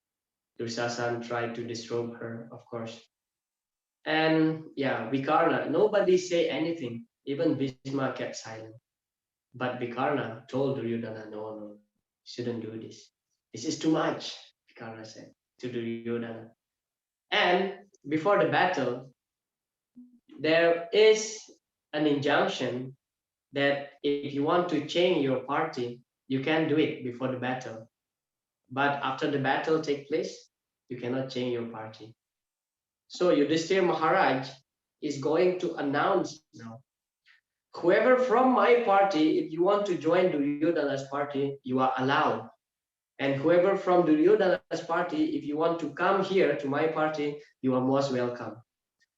A: Dursasan tried to disrobe her, of course. And yeah, Vikarna, nobody say anything. Even Bhishma kept silent. But Vikarna told Duryodhana, no, shouldn't do this. This is too much, Vikarna said to Duryodhana. And before the battle, there is an injunction that if you want to change your party, you can do it before the battle. But after the battle take place, you cannot change your party. So Yudhishthira Maharaj is going to announce now, whoever from my party, if you want to join Duryodhana's party, you are allowed. And whoever from Duryodhana's party, if you want to come here to my party, you are most welcome.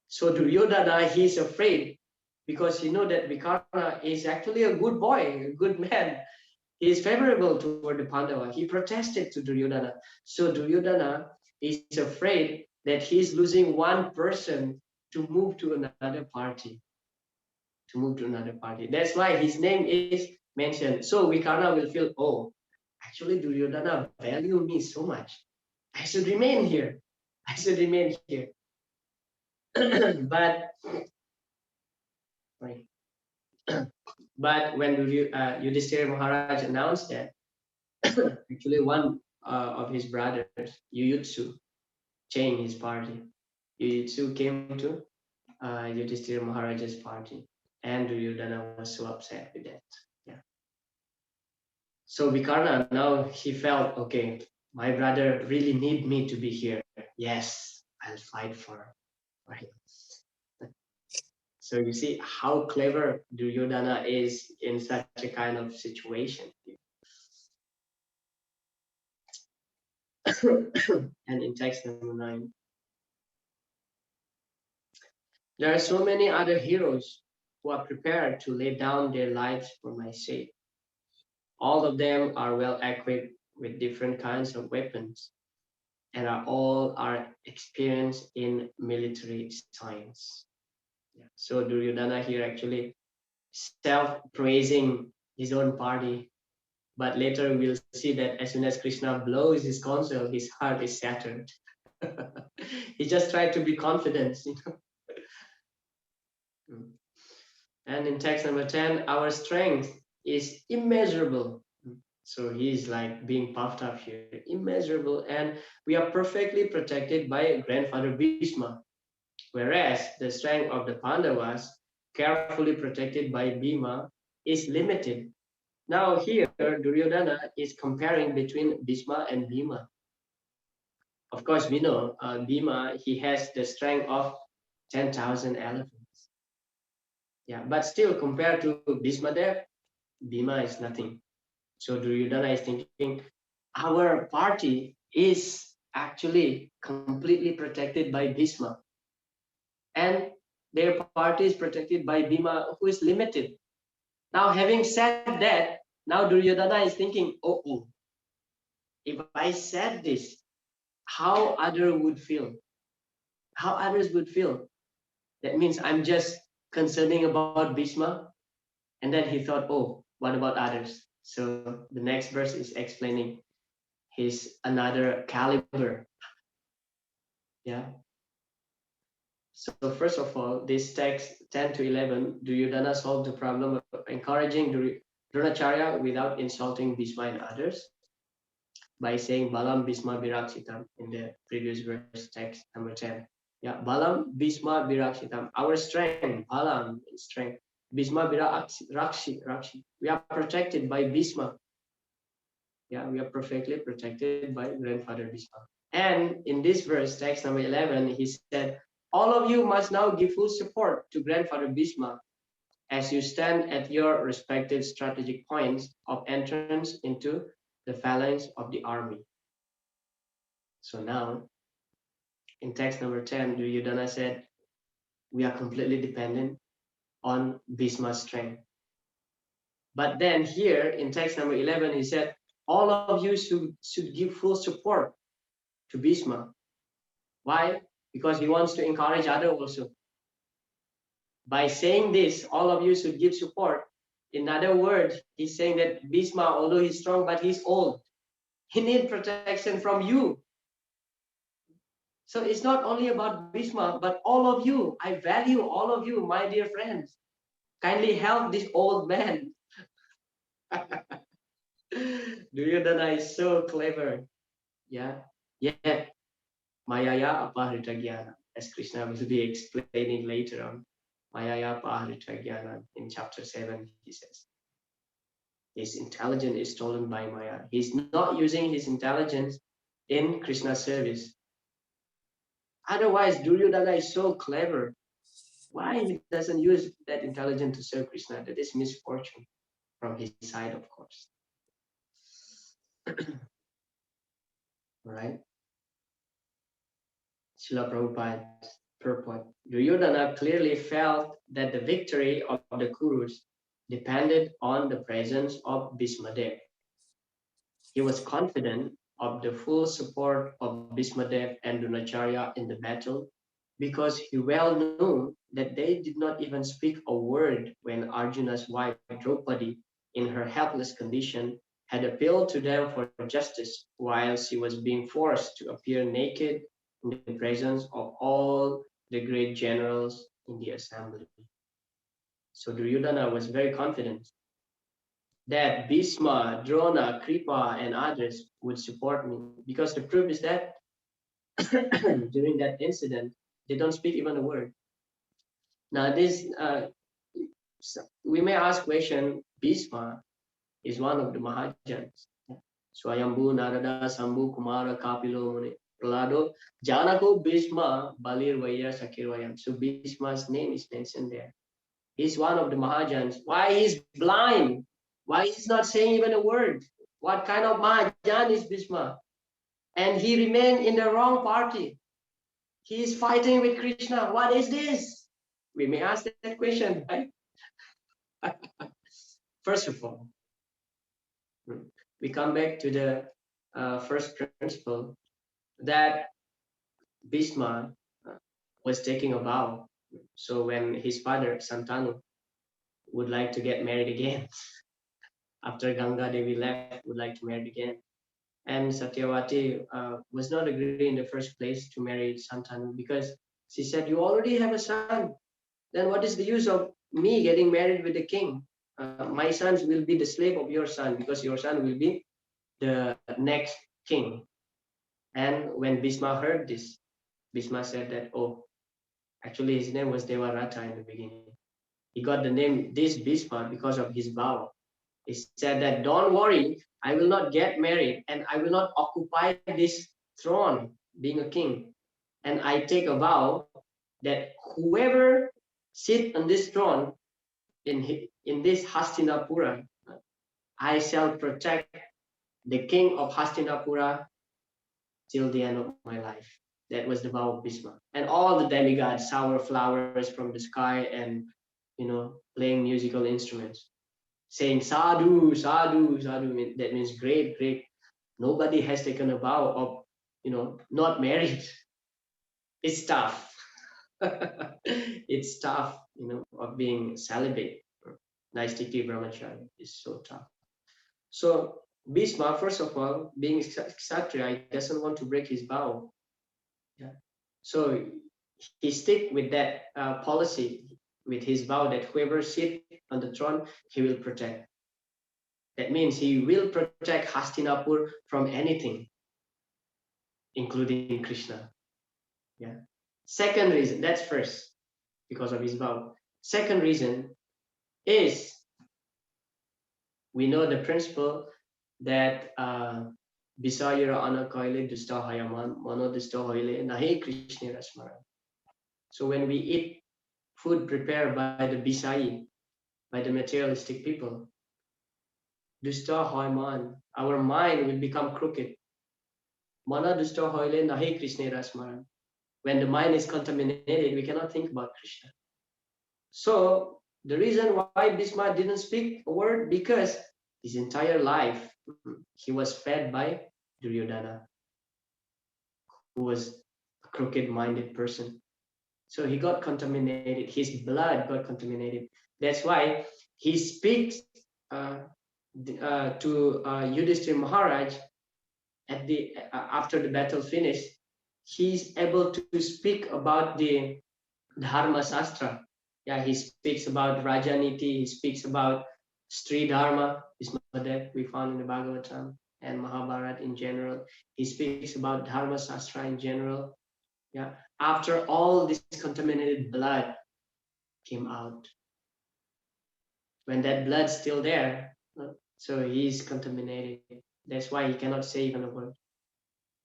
A: So Duryodhana, he's afraid because he know that Vikarna is actually a good boy, a good man. He is favorable toward the Pandava. He protested to Duryodhana. So Duryodhana is afraid that he's losing one person to move to another party. To move to another party. That's why his name is mentioned. So Vikarna will feel, oh, actually Duryodhana value me so much. I should remain here. I should remain here. but sorry. But when Yudhishthira Maharaj announced that, actually one of his brothers, Yuyutsu, changed his party. Yuyutsu came to Yudhishthira Maharaja's party, and Duryodhana was so upset with that. Yeah. So Vikarna, now he felt, okay, my brother really need me to be here. Yes, I'll fight for him. So you see how clever Duryodhana is in such a kind of situation. And in text number 9, there are so many other heroes who are prepared to lay down their lives for my sake. All of them are well equipped with different kinds of weapons and are experienced in military science. Yeah. So Duryodhana here actually self-praising his own party, but later we'll see that as soon as Krishna blows his console, his heart is shattered. He just tried to be confident, you know. And in text number 10, our strength is immeasurable. So he's like being puffed up here, immeasurable, and we are perfectly protected by grandfather Bhishma, whereas the strength of the Pandavas, carefully protected by Bhima, is limited. Now here, Duryodhana is comparing between Bhishma and Bhima. Of course, we know Bhima, he has the strength of 10,000 elephants. Yeah, but still compared to Bhishma there, Bhima is nothing. So Duryodhana is thinking, our party is actually completely protected by Bhishma. And their party is protected by Bhima, who is limited. Now, having said that, now Duryodhana is thinking, oh, if I said this, how others would feel? How others would feel? That means I'm just concerning about Bhishma. And then he thought, oh, what about others? So the next verse is explaining his another caliber. Yeah. So first of all, this text 10 to 11, Duryodhana solved the problem of encouraging Dronacharya without insulting Bhishma and others by saying Balam Bhishma Viraksitam in the previous verse, text number 10. Yeah, Balam Bhishma Viraksitam, our strength, Balam is strength. Bhishma Rakshi. We are protected by Bhishma. Yeah, we are perfectly protected by grandfather Bhishma. And in this verse, text number 11, he said, all of you must now give full support to grandfather Bhishma as you stand at your respective strategic points of entrance into the phalanx of the army. So now, in text number 10, Duryodhana said, we are completely dependent on Bhishma's strength. But then here in text number 11, he said, all of you should give full support to Bhishma. Why? Because he wants to encourage others also. By saying this, all of you should give support. In other words, he's saying that Bhishma, although he's strong, but he's old. He needs protection from you. So it's not only about Bhishma, but all of you. I value all of you, my dear friends. Kindly help this old man. Duryodhana is so clever. Yeah. Yet, Mayaya apahrita jnana, as Krishna will be explaining later on. Mayaya apahrita jnana in chapter 7, he says. His intelligence is stolen by Maya. He's not using his intelligence in Krishna's service. Otherwise, Duryodhana is so clever. Why he doesn't use that intelligence to serve Krishna? That is misfortune from his side, of course. All right. Srila Prabhupada's purport. Duryodhana clearly felt that the victory of the Kurus depended on the presence of Bhishmadev. He was confident of the full support of Bhishmadev and Dronacharya in the battle because he well knew that they did not even speak a word when Arjuna's wife Draupadi, in her helpless condition, had appealed to them for justice while she was being forced to appear naked in the presence of all the great generals in the assembly. So Duryodhana was very confident that Bhishma, Drona, Kripa, and others would support me, because the proof is that during that incident, they don't speak even a word. Now, this we may ask question: Bhishma is one of the Mahajans. Swayambhu, Narada, Sambhu, Kumara, Kapilo, Muni, Prahlado, Janako, Bhishma, Balir, Vaya, Sakirvayam. So Bhishma's name is mentioned there. He's one of the Mahajans. Why he's blind? Why he's not saying even a word? What kind of Mahajan is Bhishma? And he remained in the wrong party. He is fighting with Krishna. What is this? We may ask that question, right? First of all, we come back to the first principle that Bhishma was taking a vow. So when his father, Santanu, would like to get married again, after Ganga Devi left, would like to marry again. And Satyavati was not agreeing in the first place to marry Santanu, because she said, you already have a son. Then what is the use of me getting married with the king? My sons will be the slave of your son, because your son will be the next king. And when Bhishma heard this, Bhishma said that, oh, actually his name was Devarata in the beginning. He got the name this Bhishma because of his vow. He said that, don't worry, I will not get married and I will not occupy this throne being a king. And I take a vow that whoever sit on this throne in this Hastinapura, I shall protect the king of Hastinapura till the end of my life. That was the vow of Bhishma. And all the demigods shower flowers from the sky and, playing musical instruments, saying sadhu, sadhu, sadhu. That means great, great. Nobody has taken a vow of, not married. It's tough. It's tough, of being celibate. Naistiki brahmacharya is so tough. So Bhishma, first of all, being Kshatriya, he doesn't want to break his vow. Yeah. So he stick with that policy, with his vow that whoever sit on the throne, he will protect. That means he will protect Hastinapur from anything, including Krishna. Yeah. Second reason, that's first, because of his vow. Second reason is, we know the principle that Bisayura Anakaile Dusta Hayaman, Mano Dusta Hoile, Nahe Krishna Rasmara. So when we eat food prepared by the Bisai, by the materialistic people, Dusta Hayaman, our mind will become crooked. Mana Dusta Hoile, Nahe Krishna Rasmara. When the mind is contaminated, we cannot think about Krishna. So the reason why Bhishma didn't speak a word, because his entire life he was fed by Duryodhana, who was a crooked-minded person. So he got contaminated. His blood got contaminated. That's why he speaks to Yudhishthira Maharaj at the after the battle finished. He's able to speak about the Dharma Shastra. Yeah, he speaks about Rajaniti. He speaks about Sri Dharma, that we found in the Bhagavatam and Mahabharata in general. He speaks about Dharma Shastra in general. Yeah, after all this contaminated blood came out, when that blood's still there, so he's contaminated. That's why he cannot say even a word.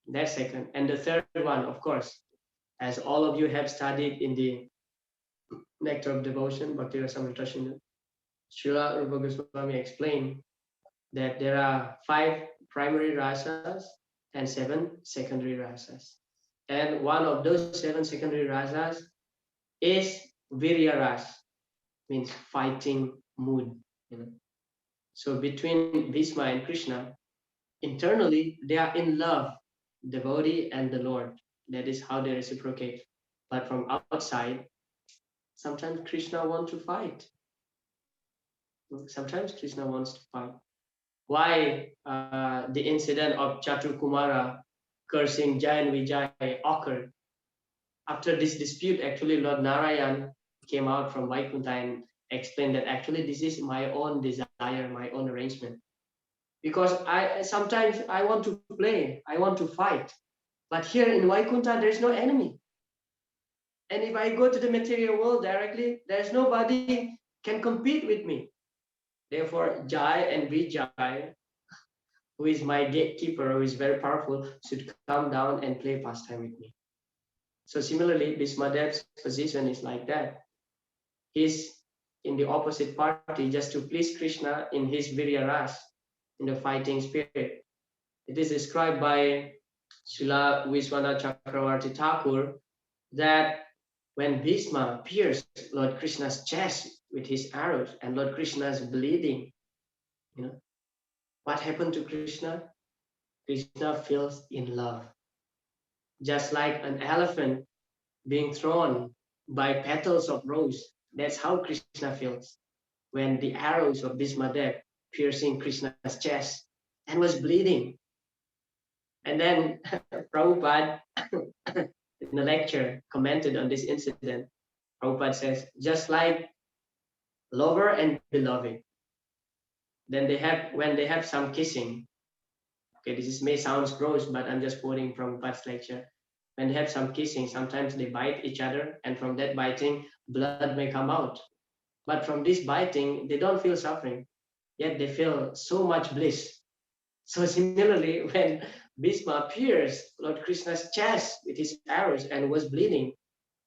A: That's second. And the third one, of course, as all of you have studied in the Nectar of Devotion, Bhakti Rasamrita Sindhu, Srila Rupa Goswami explained that there are 5 primary rasas and 7 secondary rasas. And one of those 7 secondary rasas is Virya Ras, means fighting mood. So between Bhishma and Krishna, internally they are in love, devotee and the Lord. That is how they reciprocate. But from outside, sometimes Krishna wants to fight. Sometimes Krishna wants to fight. Why the incident of Chaturkumara cursing Jai and Vijay occurred? After this dispute, actually Lord Narayan came out from Vaikuntha and explained that actually this is my own desire, my own arrangement. Because sometimes I want to play, I want to fight. But here in Vaikuntha, there's no enemy. And if I go to the material world directly, there's nobody can compete with me. Therefore, Jai and Vijay, who is my gatekeeper, who is very powerful, should come down and play pastime with me. So similarly, Bhismadev's position is like that. He's in the opposite party just to please Krishna in his Virya Ras, in the fighting spirit. It is described by Srila Vishwanath Chakravarti Thakur that when Bhishma pierced Lord Krishna's chest with his arrows and Lord Krishna is bleeding, what happened to Krishna? Krishna feels in love. Just like an elephant being thrown by petals of rose, that's how Krishna feels when the arrows of Bhismadev piercing Krishna's chest and was bleeding. And then Prabhupada in the lecture commented on this incident. Prabhupada says, just like lover and beloved, then when they have some kissing. Okay, may sounds gross, but I'm just quoting from Prabhupada's lecture. When they have some kissing, sometimes they bite each other, and from that biting, blood may come out. But from this biting, they don't feel suffering, yet they feel so much bliss. So similarly, when Bhishma pierced Lord Krishna's chest with his arrows and was bleeding,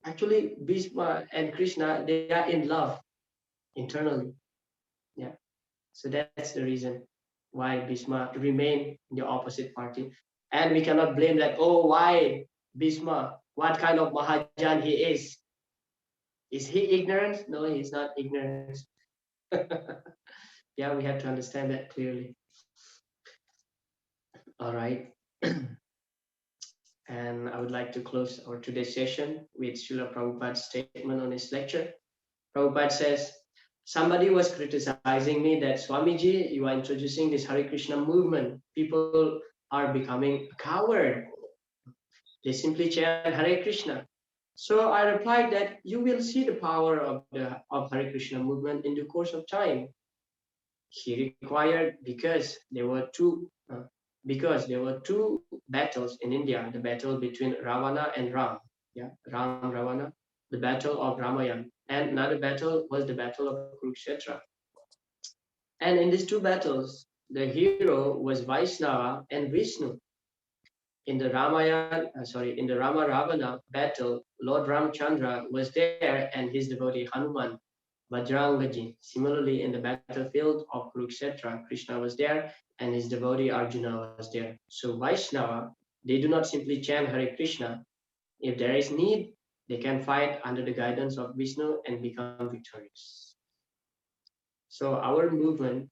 A: actually Bhishma and Krishna, they are in love internally. Yeah. So that's the reason why Bhishma remained in the opposite party. And we cannot blame that, oh, why Bhishma? What kind of Mahajan he is? Is he ignorant? No, he's not ignorant. Yeah, we have to understand that clearly. All right. And I would like to close our today's session with Srila Prabhupada's statement on his lecture. Prabhupada says, somebody was criticizing me that Swamiji, you are introducing this Hare Krishna movement. People are becoming a coward. They simply chant Hare Krishna. So I replied that you will see the power of Hare Krishna movement in the course of time. He required because there were two battles in India, the battle between Ravana and Ram. Yeah, Ravana, the battle of Ramayana, and another battle was the battle of Kurukshetra. And in these two battles, the hero was Vaishnava and Vishnu. In the Rama Ravana battle, Lord Ramchandra was there and his devotee Hanuman, Bajrangaji. Similarly, in the battlefield of Kurukshetra, Krishna was there and his devotee Arjuna was there. So Vaishnava, they do not simply chant Hare Krishna. If there is need, they can fight under the guidance of Vishnu and become victorious. So our movement,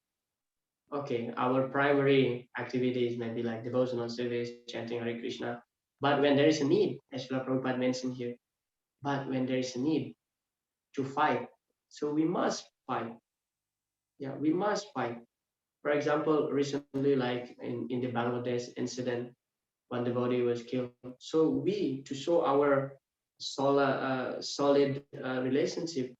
A: okay, our primary activities may be like devotional service, chanting Hare Krishna. But when there is a need, as Srila Prabhupada mentioned here, but when there is a need to fight, so we must fight. Yeah, we must fight. For example, recently, like in the Bangladesh incident, one devotee was killed. So we, to show our solid relationship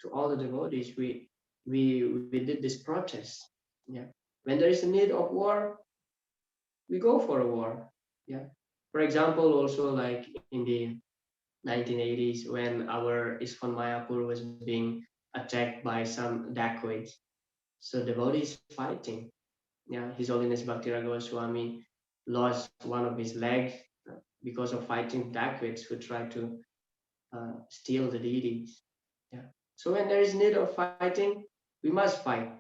A: to all the devotees, we did this protest. Yeah, when there is a need of war, we go for a war. Yeah, for example, also like in the 1980s when our ISKCON Mayapur was being attacked by some dacoits. So devotees fighting. Yeah, His Holiness Bhakti Raghava Swami lost one of his legs because of fighting dacoits who tried to steal the deities. Yeah. So when there is need of fighting, we must fight.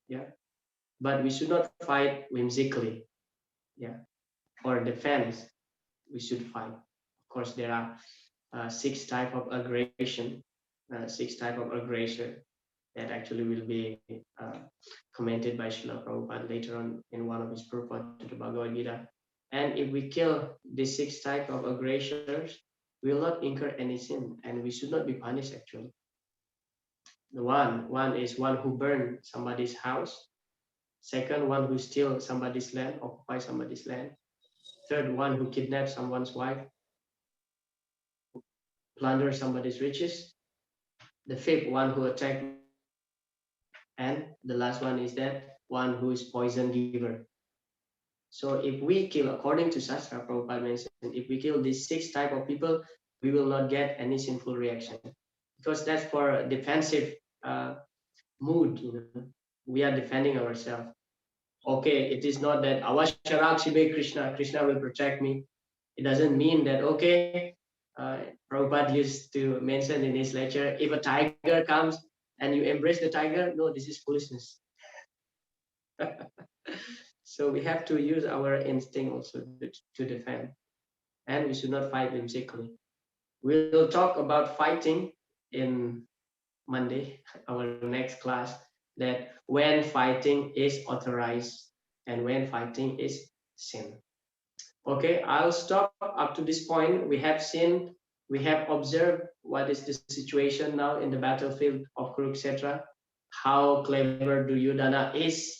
A: Yeah. But we should not fight whimsically. Yeah. For defense, we should fight. Of course, there are 6 types of aggression, 6 types of aggression that actually will be commented by Srila Prabhupada later on in one of his purport to the Bhagavad Gita. And if we kill these 6 types of aggressors, we will not incur any sin and we should not be punished actually. The one is one who burned somebody's house. Second, one who steals somebody's land, occupy somebody's land. Third, one who kidnaps someone's wife, plunder somebody's riches. the fifth one who attacked, and the last one is that one who is poison giver. So if we kill, according to Shastra, Prabhupada mentioned, if we kill these 6 type of people, we will not get any sinful reaction, because that's for defensive mood. We are defending ourselves. Okay, it is not that Avasharak Shibe Krishna will protect me. It doesn't mean that, okay, Prabhupada used to mention in his lecture, if a tiger comes and you embrace the tiger, no, this is foolishness. So we have to use our instinct also to defend, and we should not fight whimsically. We'll talk about fighting in Monday, our next class, that when fighting is authorized and when fighting is sin. Okay, I'll stop up to this point. We have seen, we have observed what is the situation now in the battlefield of Kurukshetra, how clever Duryodhana is.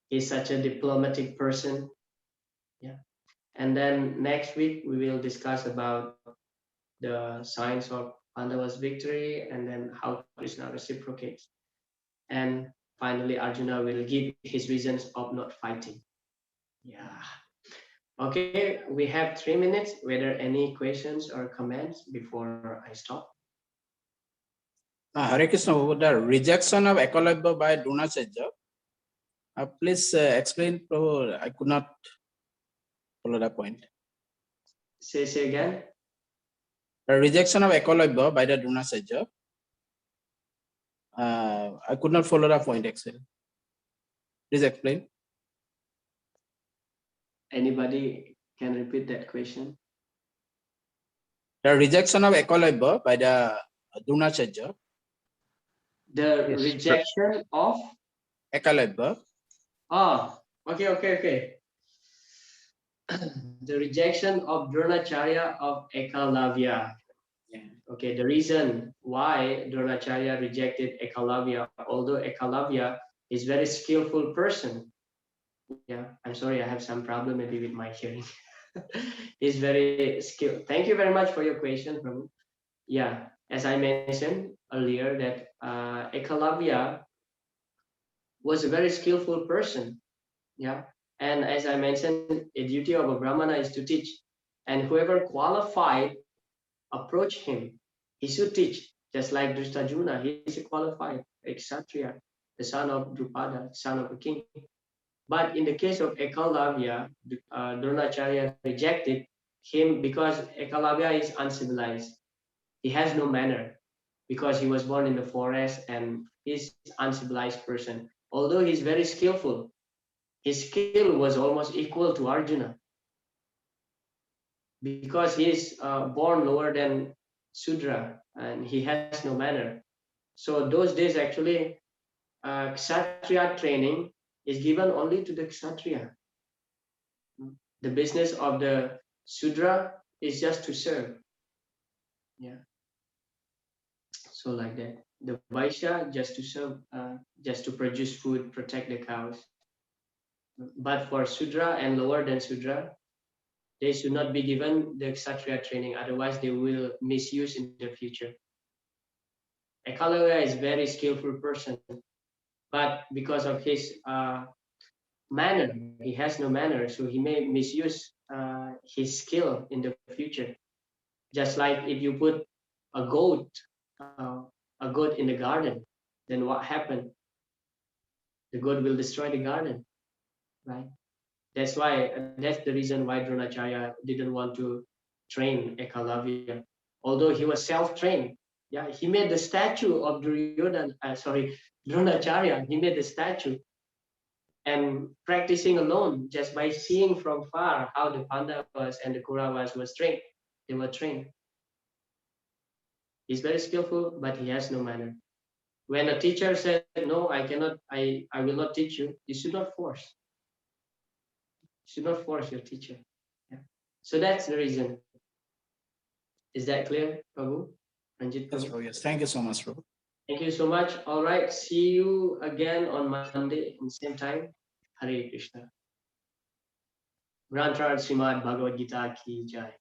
A: He's such a diplomatic person. Yeah. And then next week we will discuss about the signs of Pandava's victory, and then how Krishna reciprocates. And finally, Arjuna will give his reasons of not fighting. Yeah. Okay, we have 3 minutes. Whether any questions or comments before I stop?
D: Hare Krishna, the rejection of Ekalavya by Dronacharya. Please explain, Prabhu. I could not follow that point.
A: Say again.
D: The rejection of Ekalavya by the Dronacharya. I could not follow that point, actually. Please explain.
A: Anybody can repeat that question?
D: The rejection of Ekalavya by the Dronacharya.
A: The
B: Yes,
A: rejection of
D: Ekalavya.
A: Okay. The rejection of Dronacharya of Ekalavya.
D: Yeah.
A: Okay, the reason why Dronacharya rejected Ekalavya, although Ekalavya is very skillful person. Yeah, I'm sorry, I have some problem maybe with my hearing. He's very skilled. Thank you very much for your question, Prabhu. Yeah, as I mentioned earlier, that Ekalavya was a very skillful person. Yeah, and as I mentioned, the duty of a Brahmana is to teach, and whoever qualified approach him, he should teach. Just like Drishtajumna, he is a qualified Kshatriya, the son of Drupada, son of a king. But in the case of Ekalavya, Dronacharya rejected him because Ekalavya is uncivilized. He has no manner because he was born in the forest and he's uncivilized person. Although he's very skillful, his skill was almost equal to Arjuna because he is born lower than Sudra and he has no manner. So those days actually Kshatriya training is given only to the Kshatriya. The business of the Sudra is just to serve. Yeah. So like that. The Vaishya just to serve, just to produce food, protect the cows. But for Sudra and lower than Sudra, they should not be given the Kshatriya training, otherwise they will misuse in the future. Ekalavya is very skillful person, but because of his manner, he has no manner, so he may misuse his skill in the future. Just like if you put a goat in the garden, then what happened? The goat will destroy the garden, right? That's the reason why Dronacharya didn't want to train Ekalavya, although he was self-trained. Yeah, he made the statue of Dronacharya. He made the statue and practicing alone just by seeing from far how the Pandavas and the Kauravas were trained. They were trained. He's very skillful, but he has no manner. When a teacher said, "No, I cannot. I will not teach you," you should not force. You should not force your teacher. Yeah. So that's the reason. Is that clear, Prabhu? Ranjit,
D: Yes, Prabhu. Yes. Thank you so much, Prabhu.
A: Thank you so much. All right. See you again on Monday in same time. Hare Krishna. Granth Srimad Bhagavad Gita ki jai.